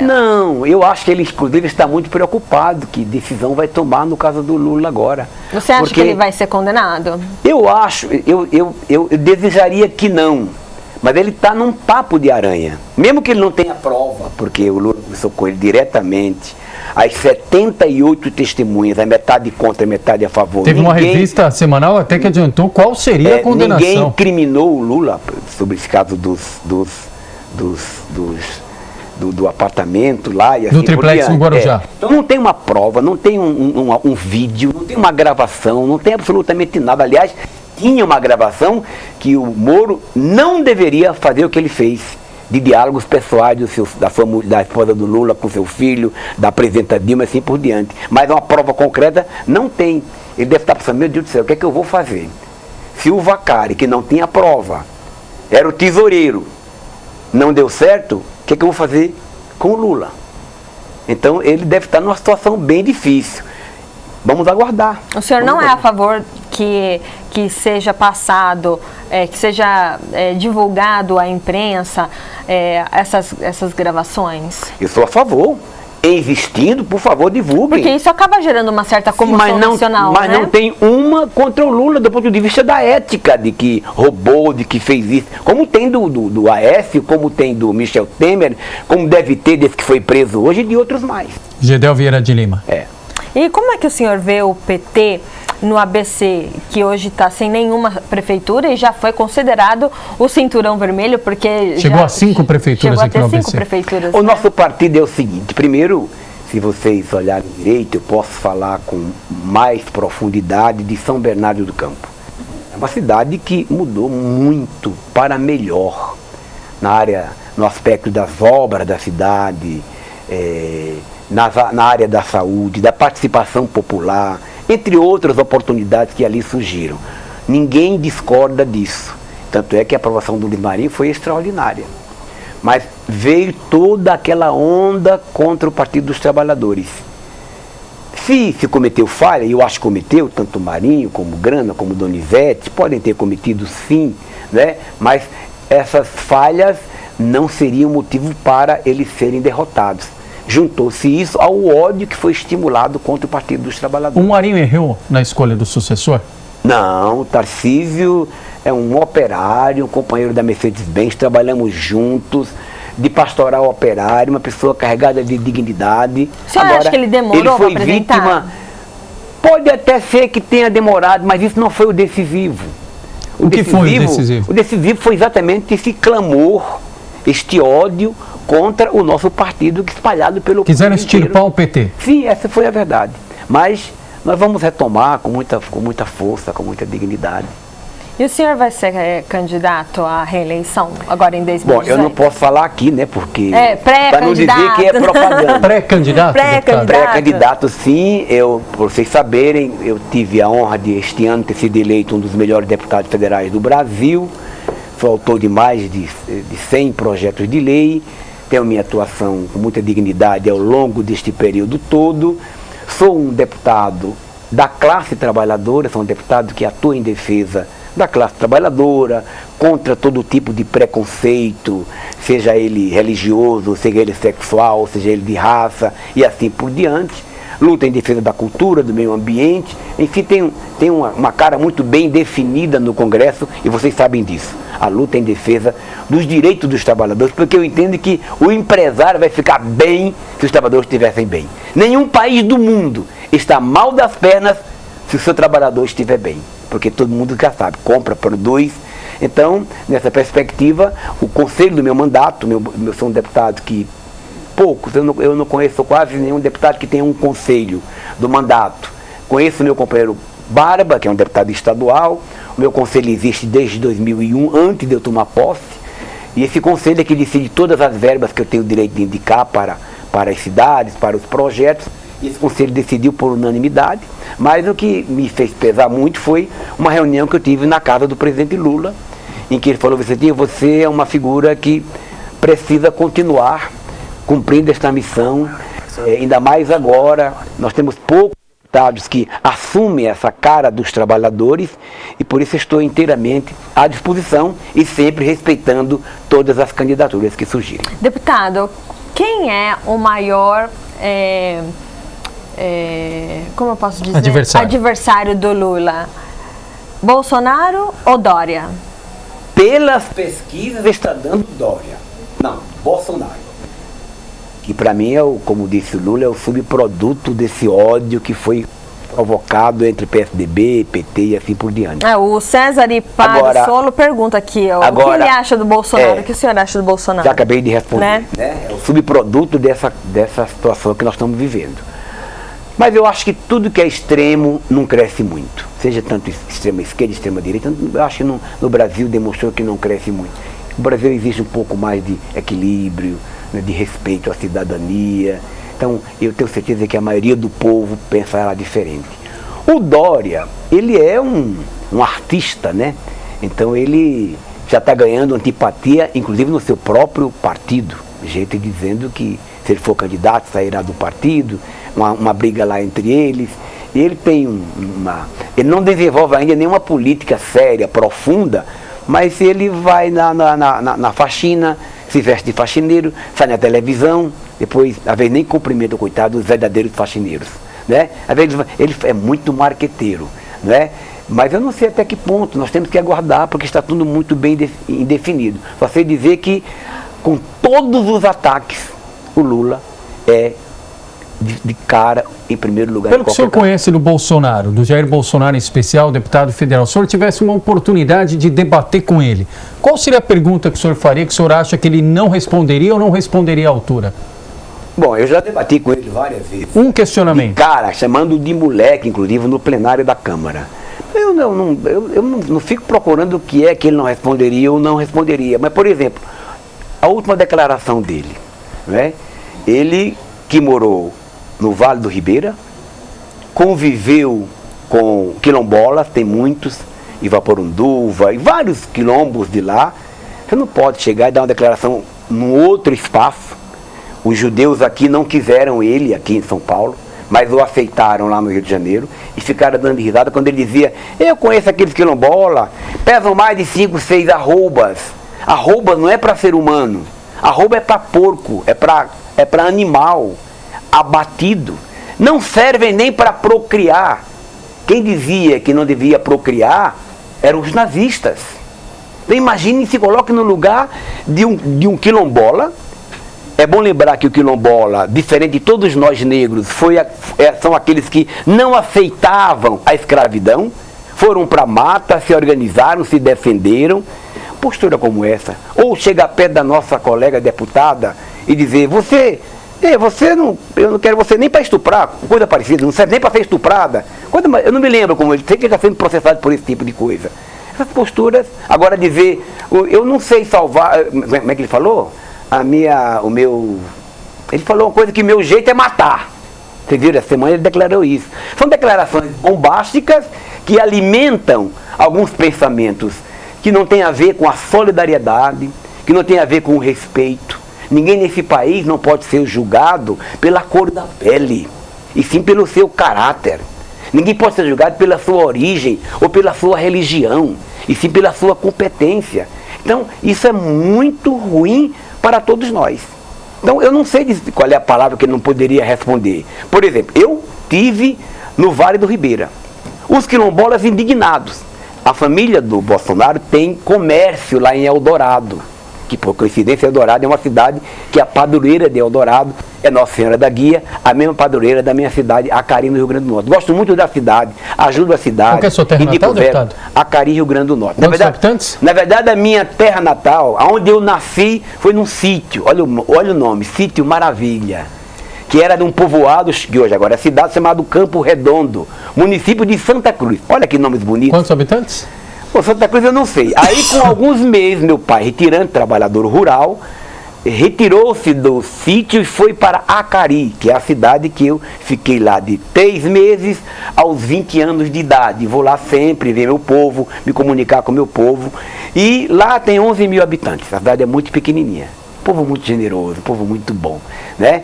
Não, eu acho que ele, inclusive, está muito preocupado que decisão vai tomar no caso do Lula agora. Você acha que ele vai ser condenado? Eu acho, eu desejaria que não, mas ele está num papo de aranha. Mesmo que ele não tenha prova, porque o Lula conversou com ele diretamente, as 78 testemunhas, a metade contra, a metade a favor. Teve uma revista semanal até que adiantou qual seria a condenação. Ninguém incriminou o Lula sobre esse caso do apartamento lá e assim do triplex no Guarujá. Então não tem uma prova, não tem um vídeo, não tem uma gravação, não tem absolutamente nada. Aliás, tinha uma gravação que o Moro não deveria fazer o que ele fez, de diálogos pessoais da esposa do Lula com seu filho, da presidenta Dilma, assim por diante. Mas uma prova concreta não tem. Ele deve estar pensando, meu Deus do céu, o que é que eu vou fazer? Se o Vacari, que não tinha prova, era o tesoureiro. Não deu certo, o que eu vou fazer com o Lula? Então ele deve estar numa situação bem difícil. Vamos aguardar. O senhor não é a favor que seja passado, que seja divulgado à imprensa essas gravações? Eu sou a favor. Existindo, por favor, divulguem. Porque isso acaba gerando uma certa comoção nacional, mas né? não tem uma contra o Lula do ponto de vista da ética, de que roubou, de que fez isso. Como tem do Aécio, como tem do Michel Temer, como deve ter desse que foi preso hoje e de outros mais. Gedel Vieira de Lima. E como é que o senhor vê o PT no ABC, que hoje está sem nenhuma prefeitura e já foi considerado o cinturão vermelho, porque chegou a 5 prefeituras aqui no ABC. 5 prefeituras, o nosso partido é o seguinte: primeiro, se vocês olharem direito, eu posso falar com mais profundidade de São Bernardo do Campo. É uma cidade que mudou muito para melhor no aspecto das obras da cidade, na área da saúde, da participação popular, entre outras oportunidades que ali surgiram. Ninguém discorda disso. Tanto é que a aprovação do Luiz Marinho foi extraordinária. Mas veio toda aquela onda contra o Partido dos Trabalhadores. Se cometeu falha, e eu acho que cometeu, tanto o Marinho, como o Grana, como o Donizete, podem ter cometido sim, né? Mas essas falhas não seriam motivo para eles serem derrotados. Juntou-se isso ao ódio que foi estimulado contra o Partido dos Trabalhadores. O Marinho errou na escolha do sucessor? Não, o Tarcísio é um operário, um companheiro da Mercedes-Benz, trabalhamos juntos, de pastoral operário, uma pessoa carregada de dignidade. O senhor acha que ele demorou para apresentar? Vítima. Pode até ser que tenha demorado, mas isso não foi o decisivo. O que foi o decisivo? O decisivo foi exatamente esse clamor, este ódio contra o nosso partido espalhado pelo Quiseram extirpar o PT. Sim, essa foi a verdade. Mas nós vamos retomar com muita força, com muita dignidade. E o senhor vai ser candidato à reeleição agora em 2018? Bom, eu não posso falar aqui, né, porque... Para não dizer que é propaganda. Pré-candidato? Pré-candidato, sim. Por vocês saberem, eu tive a honra de, este ano, ter sido eleito um dos melhores deputados federais do Brasil. Sou autor de mais de 100 projetos de lei. Tenho minha atuação com muita dignidade ao longo deste período todo. Sou um deputado da classe trabalhadora, sou um deputado que atua em defesa da classe trabalhadora, contra todo tipo de preconceito, seja ele religioso, seja ele sexual, seja ele de raça e assim por diante. Luta em defesa da cultura, do meio ambiente, enfim, tem uma cara muito bem definida no Congresso e vocês sabem disso. A luta em defesa dos direitos dos trabalhadores, porque eu entendo que o empresário vai ficar bem se os trabalhadores estivessem bem. Nenhum país do mundo está mal das pernas se o seu trabalhador estiver bem, porque todo mundo já sabe, compra, produz. Então, nessa perspectiva, o conselho do meu mandato, eu sou um deputado que poucos, eu não conheço quase nenhum deputado que tenha um conselho do mandato. Conheço o meu companheiro Barba, que é um deputado estadual. O meu conselho existe desde 2001, antes de eu tomar posse. E esse conselho é que decide todas as verbas que eu tenho o direito de indicar para as cidades, para os projetos. E esse conselho decidiu por unanimidade. Mas o que me fez pesar muito foi uma reunião que eu tive na casa do presidente Lula, em que ele falou: Vicentinho, você é uma figura que precisa continuar cumprindo esta missão, ainda mais agora. Nós temos poucos deputados que assumem essa cara dos trabalhadores e por isso estou inteiramente à disposição e sempre respeitando todas as candidaturas que surgirem. Deputado, quem é o maior, como eu posso dizer? Adversário do Lula? Bolsonaro ou Dória? Pelas pesquisas está dando Dória. Não, Bolsonaro. Que para mim, como disse o Lula, é o subproduto desse ódio que foi provocado entre PSDB, PT e assim por diante. O César Iparo Solo pergunta aqui, o que ele acha do Bolsonaro? O que o senhor acha do Bolsonaro? Já acabei de responder. Né? É o subproduto dessa situação que nós estamos vivendo. Mas eu acho que tudo que é extremo não cresce muito. Seja tanto extrema esquerda, extrema direita, eu acho que no Brasil demonstrou que não cresce muito. No Brasil existe um pouco mais de equilíbrio, de respeito à cidadania. Então, eu tenho certeza que a maioria do povo pensará diferente. O Dória, ele é um artista, né? Então, ele já está ganhando antipatia, inclusive no seu próprio partido. Gente dizendo que se ele for candidato, sairá do partido, uma briga lá entre eles. E ele tem ele não desenvolve ainda nenhuma política séria, profunda, mas ele vai na faxina, se veste de faxineiro, sai na televisão, depois, às vezes, nem cumprimenta o coitado dos verdadeiros faxineiros, né? Às vezes, ele é muito marqueteiro, né? Mas eu não sei até que ponto, nós temos que aguardar, porque está tudo muito bem indefinido. Só sei dizer que, com todos os ataques, o Lula é de cara em primeiro lugar. Pelo que o senhor conhece do Bolsonaro, do Jair Bolsonaro em especial, deputado federal, se o senhor tivesse uma oportunidade de debater com ele, qual seria a pergunta que o senhor faria, que o senhor acha que ele não responderia ou não responderia à altura? Bom, eu já debati com ele várias vezes. Um questionamento. De cara, chamando de moleque, inclusive, no plenário da Câmara. Eu não fico procurando o que é que ele não responderia ou não responderia. Mas, por exemplo, a última declaração dele, né? Ele que morou no Vale do Ribeira, conviveu com quilombolas, tem muitos, Ivaporunduva e vários quilombos de lá. Você não pode chegar e dar uma declaração num outro espaço. Os judeus aqui não quiseram ele aqui em São Paulo, mas o aceitaram lá no Rio de Janeiro e ficaram dando risada quando ele dizia: eu conheço aqueles quilombolas, pesam mais de 5, 6 arrobas. Arroba não é para ser humano, arroba é para porco, é para animal abatido. Não servem nem para procriar. Quem dizia que não devia procriar eram os nazistas. Então imagine, se coloque no lugar de um quilombola. É bom lembrar que o quilombola, diferente de todos nós negros, são aqueles que não aceitavam a escravidão, foram para a mata, se organizaram, se defenderam. Postura como essa, ou chegar perto da nossa colega deputada e dizer: eu não quero você nem para estuprar, coisa parecida, não serve nem para ser estuprada. Eu não me lembro como ele, sei que ele está sendo processado por esse tipo de coisa. Essas posturas, agora dizer, eu não sei salvar, como é que ele falou? Ele falou uma coisa que meu jeito é matar. Vocês viram, essa semana ele declarou isso. São declarações bombásticas que alimentam alguns pensamentos que não tem a ver com a solidariedade, que não tem a ver com o respeito. Ninguém nesse país não pode ser julgado pela cor da pele, e sim pelo seu caráter. Ninguém pode ser julgado pela sua origem ou pela sua religião, e sim pela sua competência. Então, isso é muito ruim para todos nós. Então, eu não sei qual é a palavra que ele não poderia responder. Por exemplo, eu tive no Vale do Ribeira os quilombolas indignados. A família do Bolsonaro tem comércio lá em Eldorado, que por coincidência Eldorado é uma cidade que a padroeira de Eldorado é Nossa Senhora da Guia, a mesma padroeira da minha cidade, Acari, no Rio Grande do Norte. Gosto muito da cidade, ajudo a cidade. Qual que é a sua terra natal, deputado? Acari, Rio Grande do Norte. Quantos habitantes? Na verdade, a minha terra natal, onde eu nasci, foi num sítio, olha o nome, Sítio Maravilha, que era de um povoado, que hoje agora é cidade, chamado Campo Redondo, município de Santa Cruz. Olha que nomes bonitos. Quantos habitantes? Pô, Santa Cruz eu não sei. Aí, com alguns meses, meu pai, retirante, trabalhador rural, retirou-se do sítio e foi para Acari, que é a cidade que eu fiquei lá de 3 meses aos 20 anos de idade. Vou lá sempre ver meu povo, me comunicar com meu povo. E lá tem 11 mil habitantes, a cidade é muito pequenininha. Povo muito generoso, povo muito bom, né?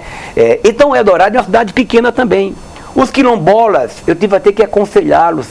Então, Eldorado é uma cidade pequena também. Os quilombolas, eu tive até que aconselhá-los.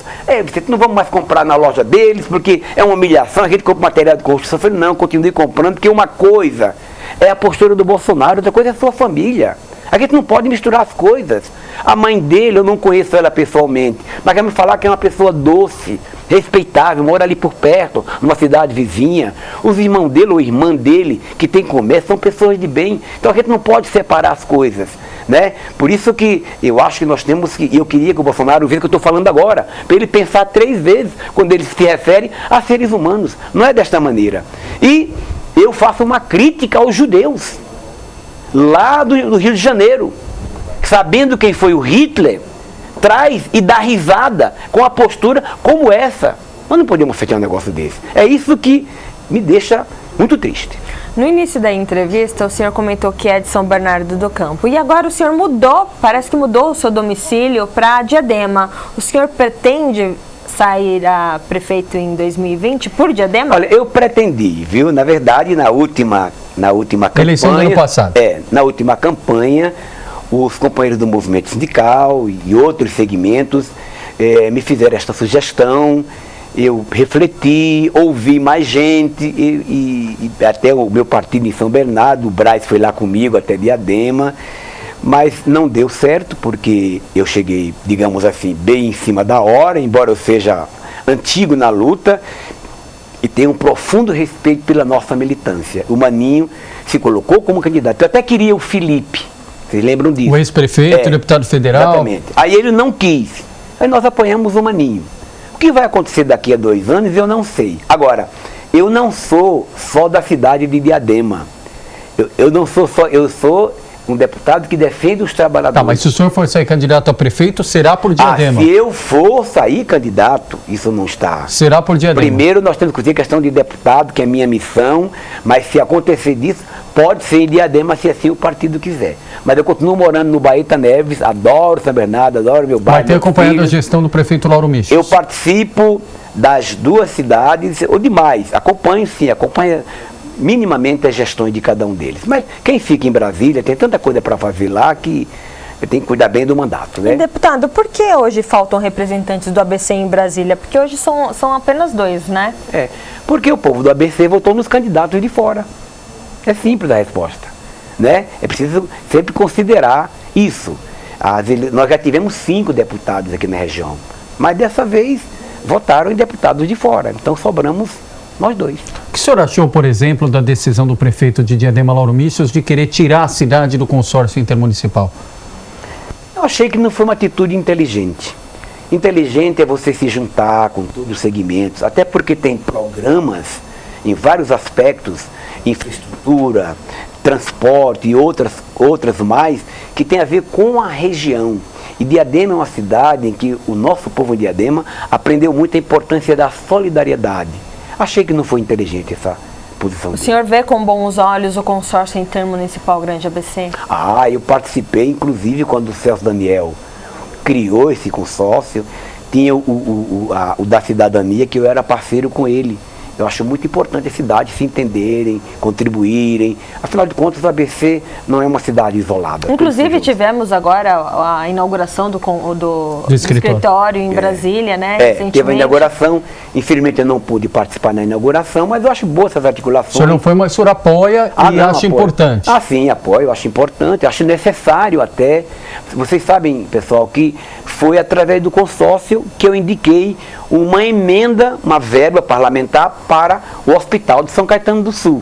Não vamos mais comprar na loja deles, porque é uma humilhação, a gente compra material de construção. Eu falei: não, continue comprando, porque uma coisa é a postura do Bolsonaro, outra coisa é a sua família. A gente não pode misturar as coisas. A mãe dele, eu não conheço ela pessoalmente, mas quer me falar que é uma pessoa doce, respeitável, mora ali por perto, numa cidade vizinha. Os irmãos dele ou irmã dele, que tem comércio, são pessoas de bem. Então a gente não pode separar as coisas, né? Por isso que eu acho que nós temos que, e eu queria que o Bolsonaro visse o que eu estou falando agora, para ele pensar 3 vezes quando ele se refere a seres humanos. Não é desta maneira. E eu faço uma crítica aos judeus, lá do Rio de Janeiro, sabendo quem foi o Hitler, traz e dá risada com a postura como essa. Nós não podemos fechar um negócio desse. É isso que me deixa muito triste. No início da entrevista, o senhor comentou que é de São Bernardo do Campo. E agora o senhor mudou, parece que mudou o seu domicílio para Diadema. O senhor pretende sairá prefeito em 2020 por Diadema? Olha, eu pretendi, viu? Na verdade, na última campanha... Eleição do ano passado. Na última campanha, os companheiros do movimento sindical e outros segmentos me fizeram esta sugestão. Eu refleti, ouvi mais gente e até o meu partido em São Bernardo, o Braz foi lá comigo até Diadema, mas não deu certo porque eu cheguei, digamos assim, bem em cima da hora, embora eu seja antigo na luta e tenho um profundo respeito pela nossa militância. O Maninho se colocou como candidato. Eu até queria o Felipe, vocês lembram disso? O ex-prefeito, deputado federal. Exatamente. Aí ele não quis, aí nós apoiamos o Maninho. O que vai acontecer daqui a 2 anos eu não sei. Agora, eu não sou só da cidade de Diadema. Eu sou um deputado que defende os trabalhadores. Tá, mas se o senhor for sair candidato a prefeito, será por Diadema? Se eu for sair candidato, isso não está. Será por Diadema. Primeiro nós temos que ter questão de deputado, que é minha missão, mas se acontecer disso, pode ser em Diadema, se assim o partido quiser. Mas eu continuo morando no Baeta Neves, adoro São Bernardo, adoro meu bairro. Vai ter acompanhado a gestão do prefeito Lauro Michels. Eu participo das 2 cidades, ou demais, acompanho minimamente as gestões de cada um deles. Mas quem fica em Brasília tem tanta coisa para fazer lá que eu tenho que cuidar bem do mandato, né? Deputado, por que hoje faltam representantes do ABC em Brasília? Porque hoje são apenas 2, né? Porque o povo do ABC votou nos candidatos de fora. É simples a resposta, né? É preciso sempre considerar isso. Nós já tivemos 5 deputados aqui na região, mas dessa vez votaram em deputados de fora, então sobramos nós 2. O que o senhor achou, por exemplo, da decisão do prefeito de Diadema, Lauro Michels, de querer tirar a cidade do consórcio intermunicipal? Eu achei que não foi uma atitude inteligente. Inteligente é você se juntar com todos os segmentos, até porque tem programas em vários aspectos, infraestrutura, transporte e outras mais, que tem a ver com a região. E Diadema é uma cidade em que o nosso povo de Diadema aprendeu muito a importância da solidariedade. Achei que não foi inteligente essa posição. O senhor vê com bons olhos o consórcio intermunicipal Grande ABC? Eu participei, inclusive, quando o Celso Daniel criou esse consórcio, tinha o da cidadania, que eu era parceiro com ele. Eu acho muito importante as cidades se entenderem, contribuírem. Afinal de contas, o ABC não é uma cidade isolada. Inclusive, tivemos agora a inauguração do escritório em Brasília, né? Teve a inauguração. Infelizmente, eu não pude participar na inauguração, mas eu acho boas essas articulações. O senhor não foi, mas o senhor apoia e acha importante. Sim, apoio, acho importante, acho necessário até. Vocês sabem, pessoal, que foi através do consórcio que eu indiquei uma emenda, uma verba parlamentar para o Hospital de São Caetano do Sul.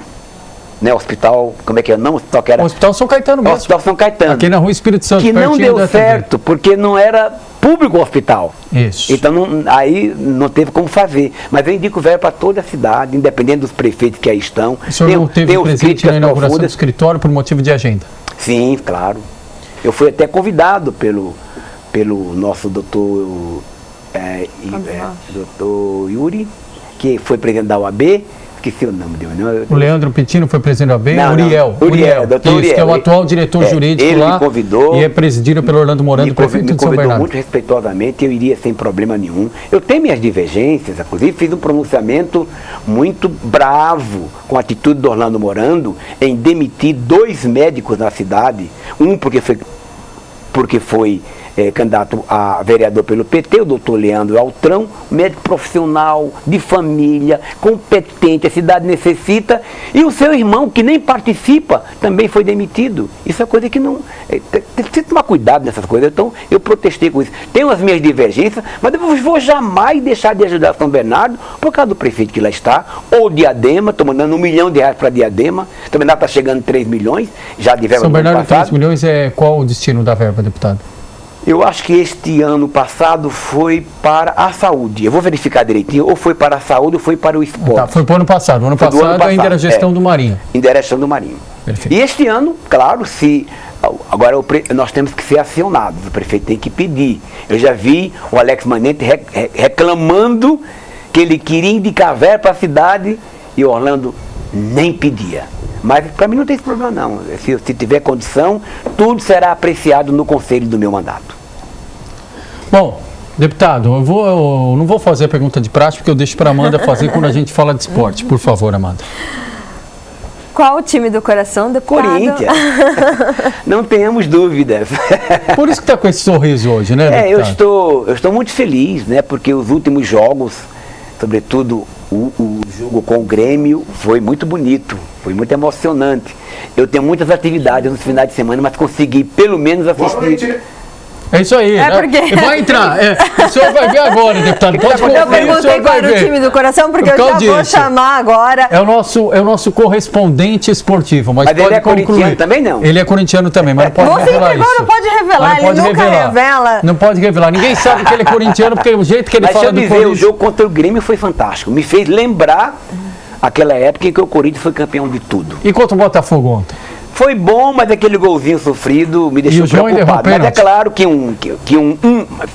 Né, hospital, como é que é? Não, hospital que era... Hospital São Caetano mesmo. Hospital São Caetano. Aqui na Rua Espírito Santo. Que não deu certo, porque não era público o hospital. Isso. Então, aí não teve como fazer. Mas eu indico verba para toda a cidade, independente dos prefeitos que aí estão. O senhor não teve presente na inauguração do escritório por motivo de agenda? Sim, claro. Eu fui até convidado pelo nosso doutor Yuri, que foi presidente da UAB, esqueci o nome dele. O Leandro Pitino foi presidente da UAB? Uriel, doutor Uriel. Que é o atual diretor jurídico ele lá. Me convidou, e é presidido pelo Orlando Morando, prefeito de São Bernardo. Me convidou muito respeitosamente, eu iria sem problema nenhum. Eu tenho minhas divergências, inclusive fiz um pronunciamento muito bravo com a atitude do Orlando Morando em demitir 2 médicos na cidade, um porque foi candidato a vereador pelo PT, o doutor Leandro Altrão, médico profissional, de família, competente, a cidade necessita, e o seu irmão, que nem participa, também foi demitido. Isso é coisa que não... Tem que tomar cuidado nessas coisas, então eu protestei com isso. Tenho as minhas divergências, mas eu vou jamais deixar de ajudar São Bernardo por causa do prefeito que lá está, ou Diadema, estou mandando R$1 milhão para Diadema, São Bernardo está chegando 3 milhões, já de verba. São Bernardo, 3 milhões, qual o destino da verba, deputado? Eu acho que este ano passado foi para a saúde. Eu vou verificar direitinho, ou foi para a saúde ou foi para o esporte. Tá, foi para o ano passado. O ano passado ainda era gestão do Marinho. Ainda era gestão do Marinho. Perfeito. E este ano, claro, agora nós temos que ser acionados, o prefeito tem que pedir. Eu já vi o Alex Manente reclamando que ele queria indicar verba para a cidade e o Orlando nem pedia. Mas para mim não tem esse problema não. Se tiver condição, tudo será apreciado no conselho do meu mandato. Bom, Deputado, eu não vou fazer a pergunta de prática, porque eu deixo para a Amanda fazer quando a gente fala de esporte. Por favor, Amanda. Qual o time do coração, deputado? Corinthians. Não tenhamos dúvidas. Por isso que está com esse sorriso hoje, né, deputado? Eu estou muito feliz, né? Porque os últimos jogos, sobretudo o jogo com o Grêmio, foi muito bonito, foi muito emocionante. Eu tenho muitas atividades nos finais de semana, mas consegui pelo menos assistir. É isso aí, né? Porque... Vai entrar. O senhor vai ver agora, deputado. Pode conferir, eu perguntei qual era o time do coração, porque eu já vou chamar agora. É o nosso correspondente esportivo. Mas pode ele é concluir. Corintiano também, não? Ele é corintiano também, mas não pode revelar isso. Não pode revelar, ele nunca revela. Não pode revelar. Ninguém sabe que ele é corintiano, porque o jeito que ele fala do Corinthians... O jogo contra o Grêmio foi fantástico. Me fez lembrar aquela época em que o Corinthians foi campeão de tudo. E contra o Botafogo ontem? Foi bom, mas aquele golzinho sofrido me deixou preocupado. Mas é claro que um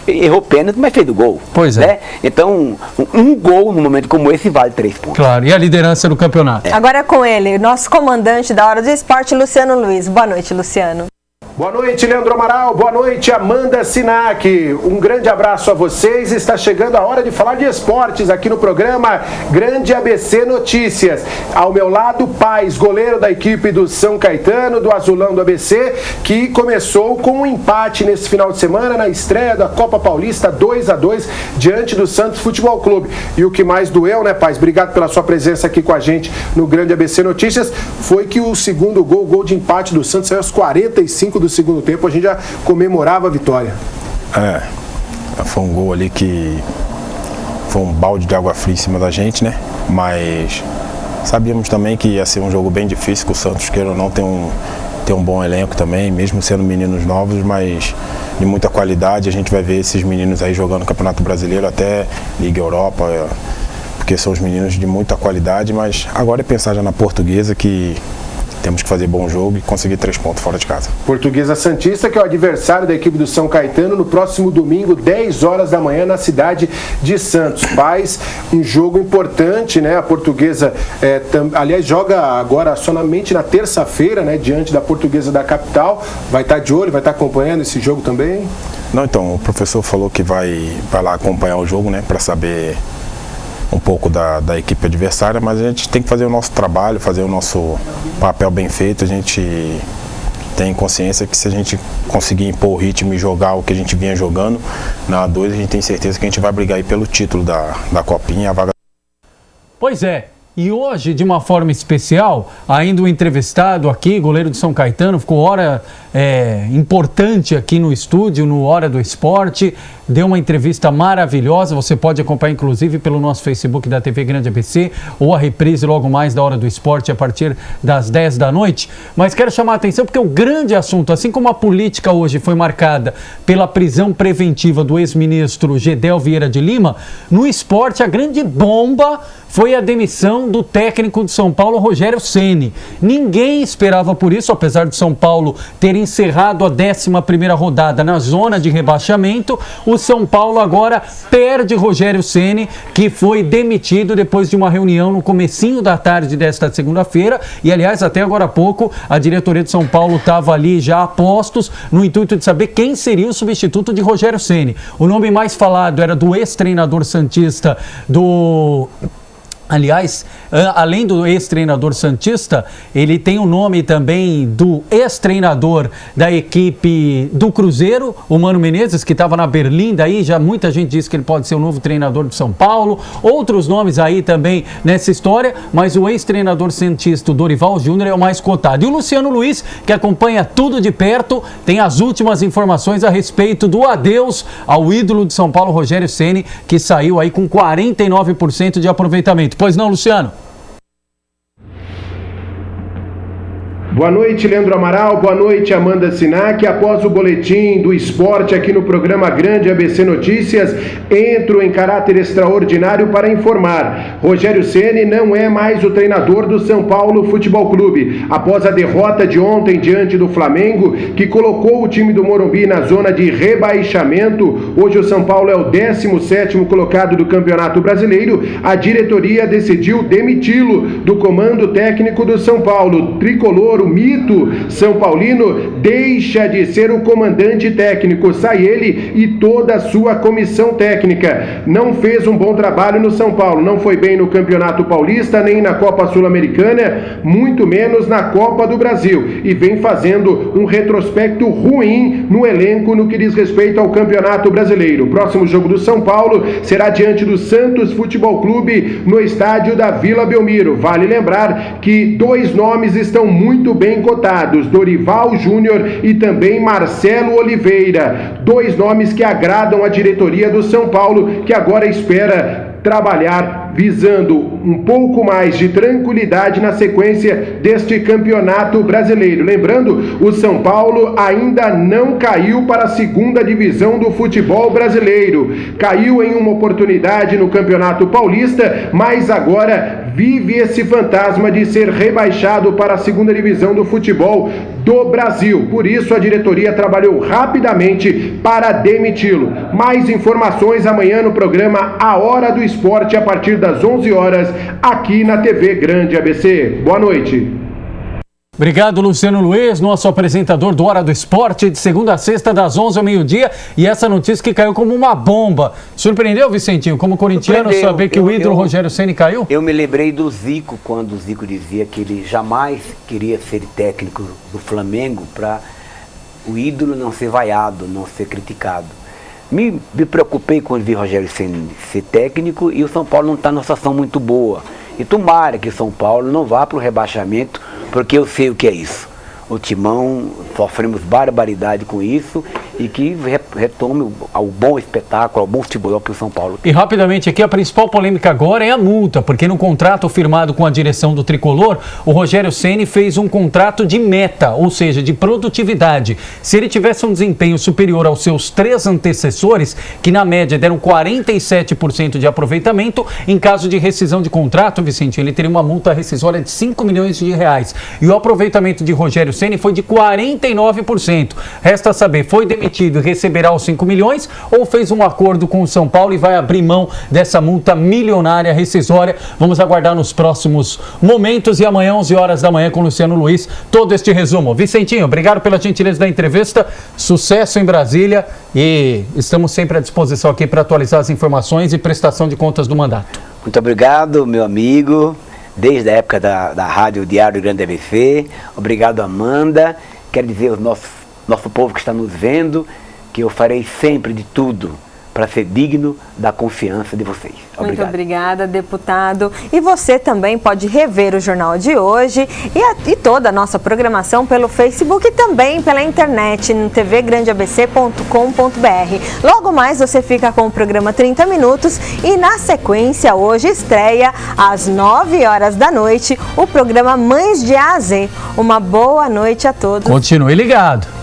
errou pênalti, mas fez o gol. Pois é. Né? Então, um gol num momento como esse vale 3 pontos. Claro, e a liderança do campeonato. Agora é com ele, nosso comandante da Hora do Esporte, Luciano Luiz. Boa noite, Luciano. Boa noite, Leandro Amaral. Boa noite, Amanda Sinac. Um grande abraço a vocês. Está chegando a hora de falar de esportes aqui no programa Grande ABC Notícias. Ao meu lado, Paz, goleiro da equipe do São Caetano, do Azulão do ABC, que começou com um empate nesse final de semana na estreia da Copa Paulista 2-2 diante do Santos Futebol Clube. E o que mais doeu, né, Paz? Obrigado pela sua presença aqui com a gente no Grande ABC Notícias. Foi que o segundo gol, o gol de empate do Santos, saiu aos 45 do segundo tempo, a gente já comemorava a vitória. Foi um gol ali que foi um balde de água fria em cima da gente, né? Mas sabíamos também que ia ser um jogo bem difícil, que o Santos, queira ou não, tem um bom elenco também, mesmo sendo meninos novos, mas de muita qualidade. A gente vai ver esses meninos aí jogando no Campeonato Brasileiro, até Liga Europa, porque são os meninos de muita qualidade, mas agora é pensar já na Portuguesa, que temos que fazer bom jogo e conseguir 3 pontos fora de casa. Portuguesa Santista, que é o adversário da equipe do São Caetano, no próximo domingo, 10 horas da manhã, na cidade de Santos. Paz, um jogo importante, né? A Portuguesa, aliás, joga agora somente na terça-feira, né? Diante da Portuguesa da capital. Vai estar de olho, vai estar acompanhando esse jogo também? Não, então, o professor falou que vai lá acompanhar o jogo, né? Para saber um pouco da equipe adversária, mas a gente tem que fazer o nosso trabalho, fazer o nosso papel bem feito. A gente tem consciência que se a gente conseguir impor o ritmo e jogar o que a gente vinha jogando na A2, a gente tem certeza que a gente vai brigar aí pelo título da Copinha, a vaga. Pois é. E hoje, de uma forma especial, ainda o entrevistado aqui, goleiro de São Caetano, ficou hora importante aqui no estúdio, no Hora do Esporte, deu uma entrevista maravilhosa, você pode acompanhar inclusive pelo nosso Facebook da TV Grande ABC, ou a reprise logo mais da Hora do Esporte a partir das 10 da noite. Mas quero chamar a atenção porque o grande assunto, assim como a política hoje foi marcada pela prisão preventiva do ex-ministro Gedel Vieira de Lima, no esporte a grande bomba foi a demissão do técnico de São Paulo, Rogério Ceni. Ninguém esperava por isso, apesar de São Paulo ter encerrado a 11ª rodada na zona de rebaixamento. O São Paulo agora perde Rogério Ceni, que foi demitido depois de uma reunião no comecinho da tarde desta segunda-feira. E, aliás, até agora há pouco, a diretoria de São Paulo estava ali já a postos no intuito de saber quem seria o substituto de Rogério Ceni. O nome mais falado era do ex-treinador santista Aliás, além do ex-treinador santista, ele tem o nome também do ex-treinador da equipe do Cruzeiro, o Mano Menezes, que estava na Berlinda aí, já muita gente diz que ele pode ser o novo treinador de São Paulo, outros nomes aí também nessa história, mas o ex-treinador santista, o Dorival Júnior, é o mais cotado. E o Luciano Luiz, que acompanha tudo de perto, tem as últimas informações a respeito do adeus ao ídolo de São Paulo, Rogério Ceni, que saiu aí com 49% de aproveitamento. Pois não, Luciano? Boa noite, Leandro Amaral. Boa noite, Amanda Sinac. Após o boletim do esporte aqui no programa Grande ABC Notícias, entro em caráter extraordinário para informar. Rogério Ceni não é mais o treinador do São Paulo Futebol Clube. Após a derrota de ontem diante do Flamengo, que colocou o time do Morumbi na zona de rebaixamento, hoje o São Paulo é o 17º colocado do Campeonato Brasileiro, a diretoria decidiu demiti-lo do comando técnico do São Paulo. Tricolor, o mito São Paulino deixa de ser o comandante técnico, sai ele e toda a sua comissão técnica. Não fez um bom trabalho no São Paulo, não foi bem no Campeonato Paulista, nem na Copa Sul-Americana, muito menos na Copa do Brasil, e vem fazendo um retrospecto ruim no elenco no que diz respeito ao Campeonato Brasileiro. O próximo jogo do São Paulo será diante do Santos Futebol Clube no estádio da Vila Belmiro. Vale lembrar que 2 nomes estão muito bem cotados, Dorival Júnior e também Marcelo Oliveira, 2 nomes que agradam a diretoria do São Paulo, que agora espera trabalhar visando um pouco mais de tranquilidade na sequência deste Campeonato Brasileiro. Lembrando, o São Paulo ainda não caiu para a segunda divisão do futebol brasileiro. Caiu em uma oportunidade no Campeonato Paulista, mas agora vive esse fantasma de ser rebaixado para a segunda divisão do futebol do Brasil. Por isso, a diretoria trabalhou rapidamente para demiti-lo. Mais informações amanhã no programa A Hora do Esporte, a partir das 11 horas, aqui na TV Grande ABC. Boa noite. Obrigado, Luciano Luiz, nosso apresentador do Hora do Esporte, de segunda a sexta, das 11 ao meio-dia. E essa notícia que caiu como uma bomba. Surpreendeu, Vicentinho, como corintiano, saber que o ídolo Rogério Ceni caiu? Eu me lembrei do Zico, quando o Zico dizia que ele jamais queria ser técnico do Flamengo para o ídolo não ser vaiado, não ser criticado. Me preocupei quando vi Rogério Ceni ser técnico e o São Paulo não está numa situação muito boa. E tomara que o São Paulo não vá para o rebaixamento, porque eu sei o que é isso. O Timão, sofremos barbaridade com isso e que retome ao bom espetáculo, ao bom futebol que o São Paulo tem. E rapidamente aqui, a principal polêmica agora é a multa, porque no contrato firmado com a direção do Tricolor, o Rogério Ceni fez um contrato de meta, ou seja, de produtividade. Se ele tivesse um desempenho superior aos seus 3 antecessores, que na média deram 47% de aproveitamento, em caso de rescisão de contrato, Vicente, ele teria uma multa rescisória de 5 milhões de reais. E o aproveitamento de Rogério Ceni foi de 49%. Resta saber, foi demitido e receberá os 5 milhões ou fez um acordo com o São Paulo e vai abrir mão dessa multa milionária rescisória? Vamos aguardar nos próximos momentos e amanhã, 11 horas da manhã, com o Luciano Luiz, todo este resumo. Vicentinho, obrigado pela gentileza da entrevista, sucesso em Brasília e estamos sempre à disposição aqui para atualizar as informações e prestação de contas do mandato. Muito obrigado, meu amigo. Desde a época da Rádio Diário Grande ABC. Obrigado, Amanda. Quero dizer ao nosso povo que está nos vendo que eu farei sempre de tudo para ser digno da confiança de vocês. Obrigado. Muito obrigada, deputado. E você também pode rever o jornal de hoje e toda a nossa programação pelo Facebook e também pela internet no tvgrandeabc.com.br. Logo mais você fica com o programa 30 Minutos e na sequência hoje estreia às 9 horas da noite o programa Mães de A a Z. Uma boa noite a todos. Continue ligado.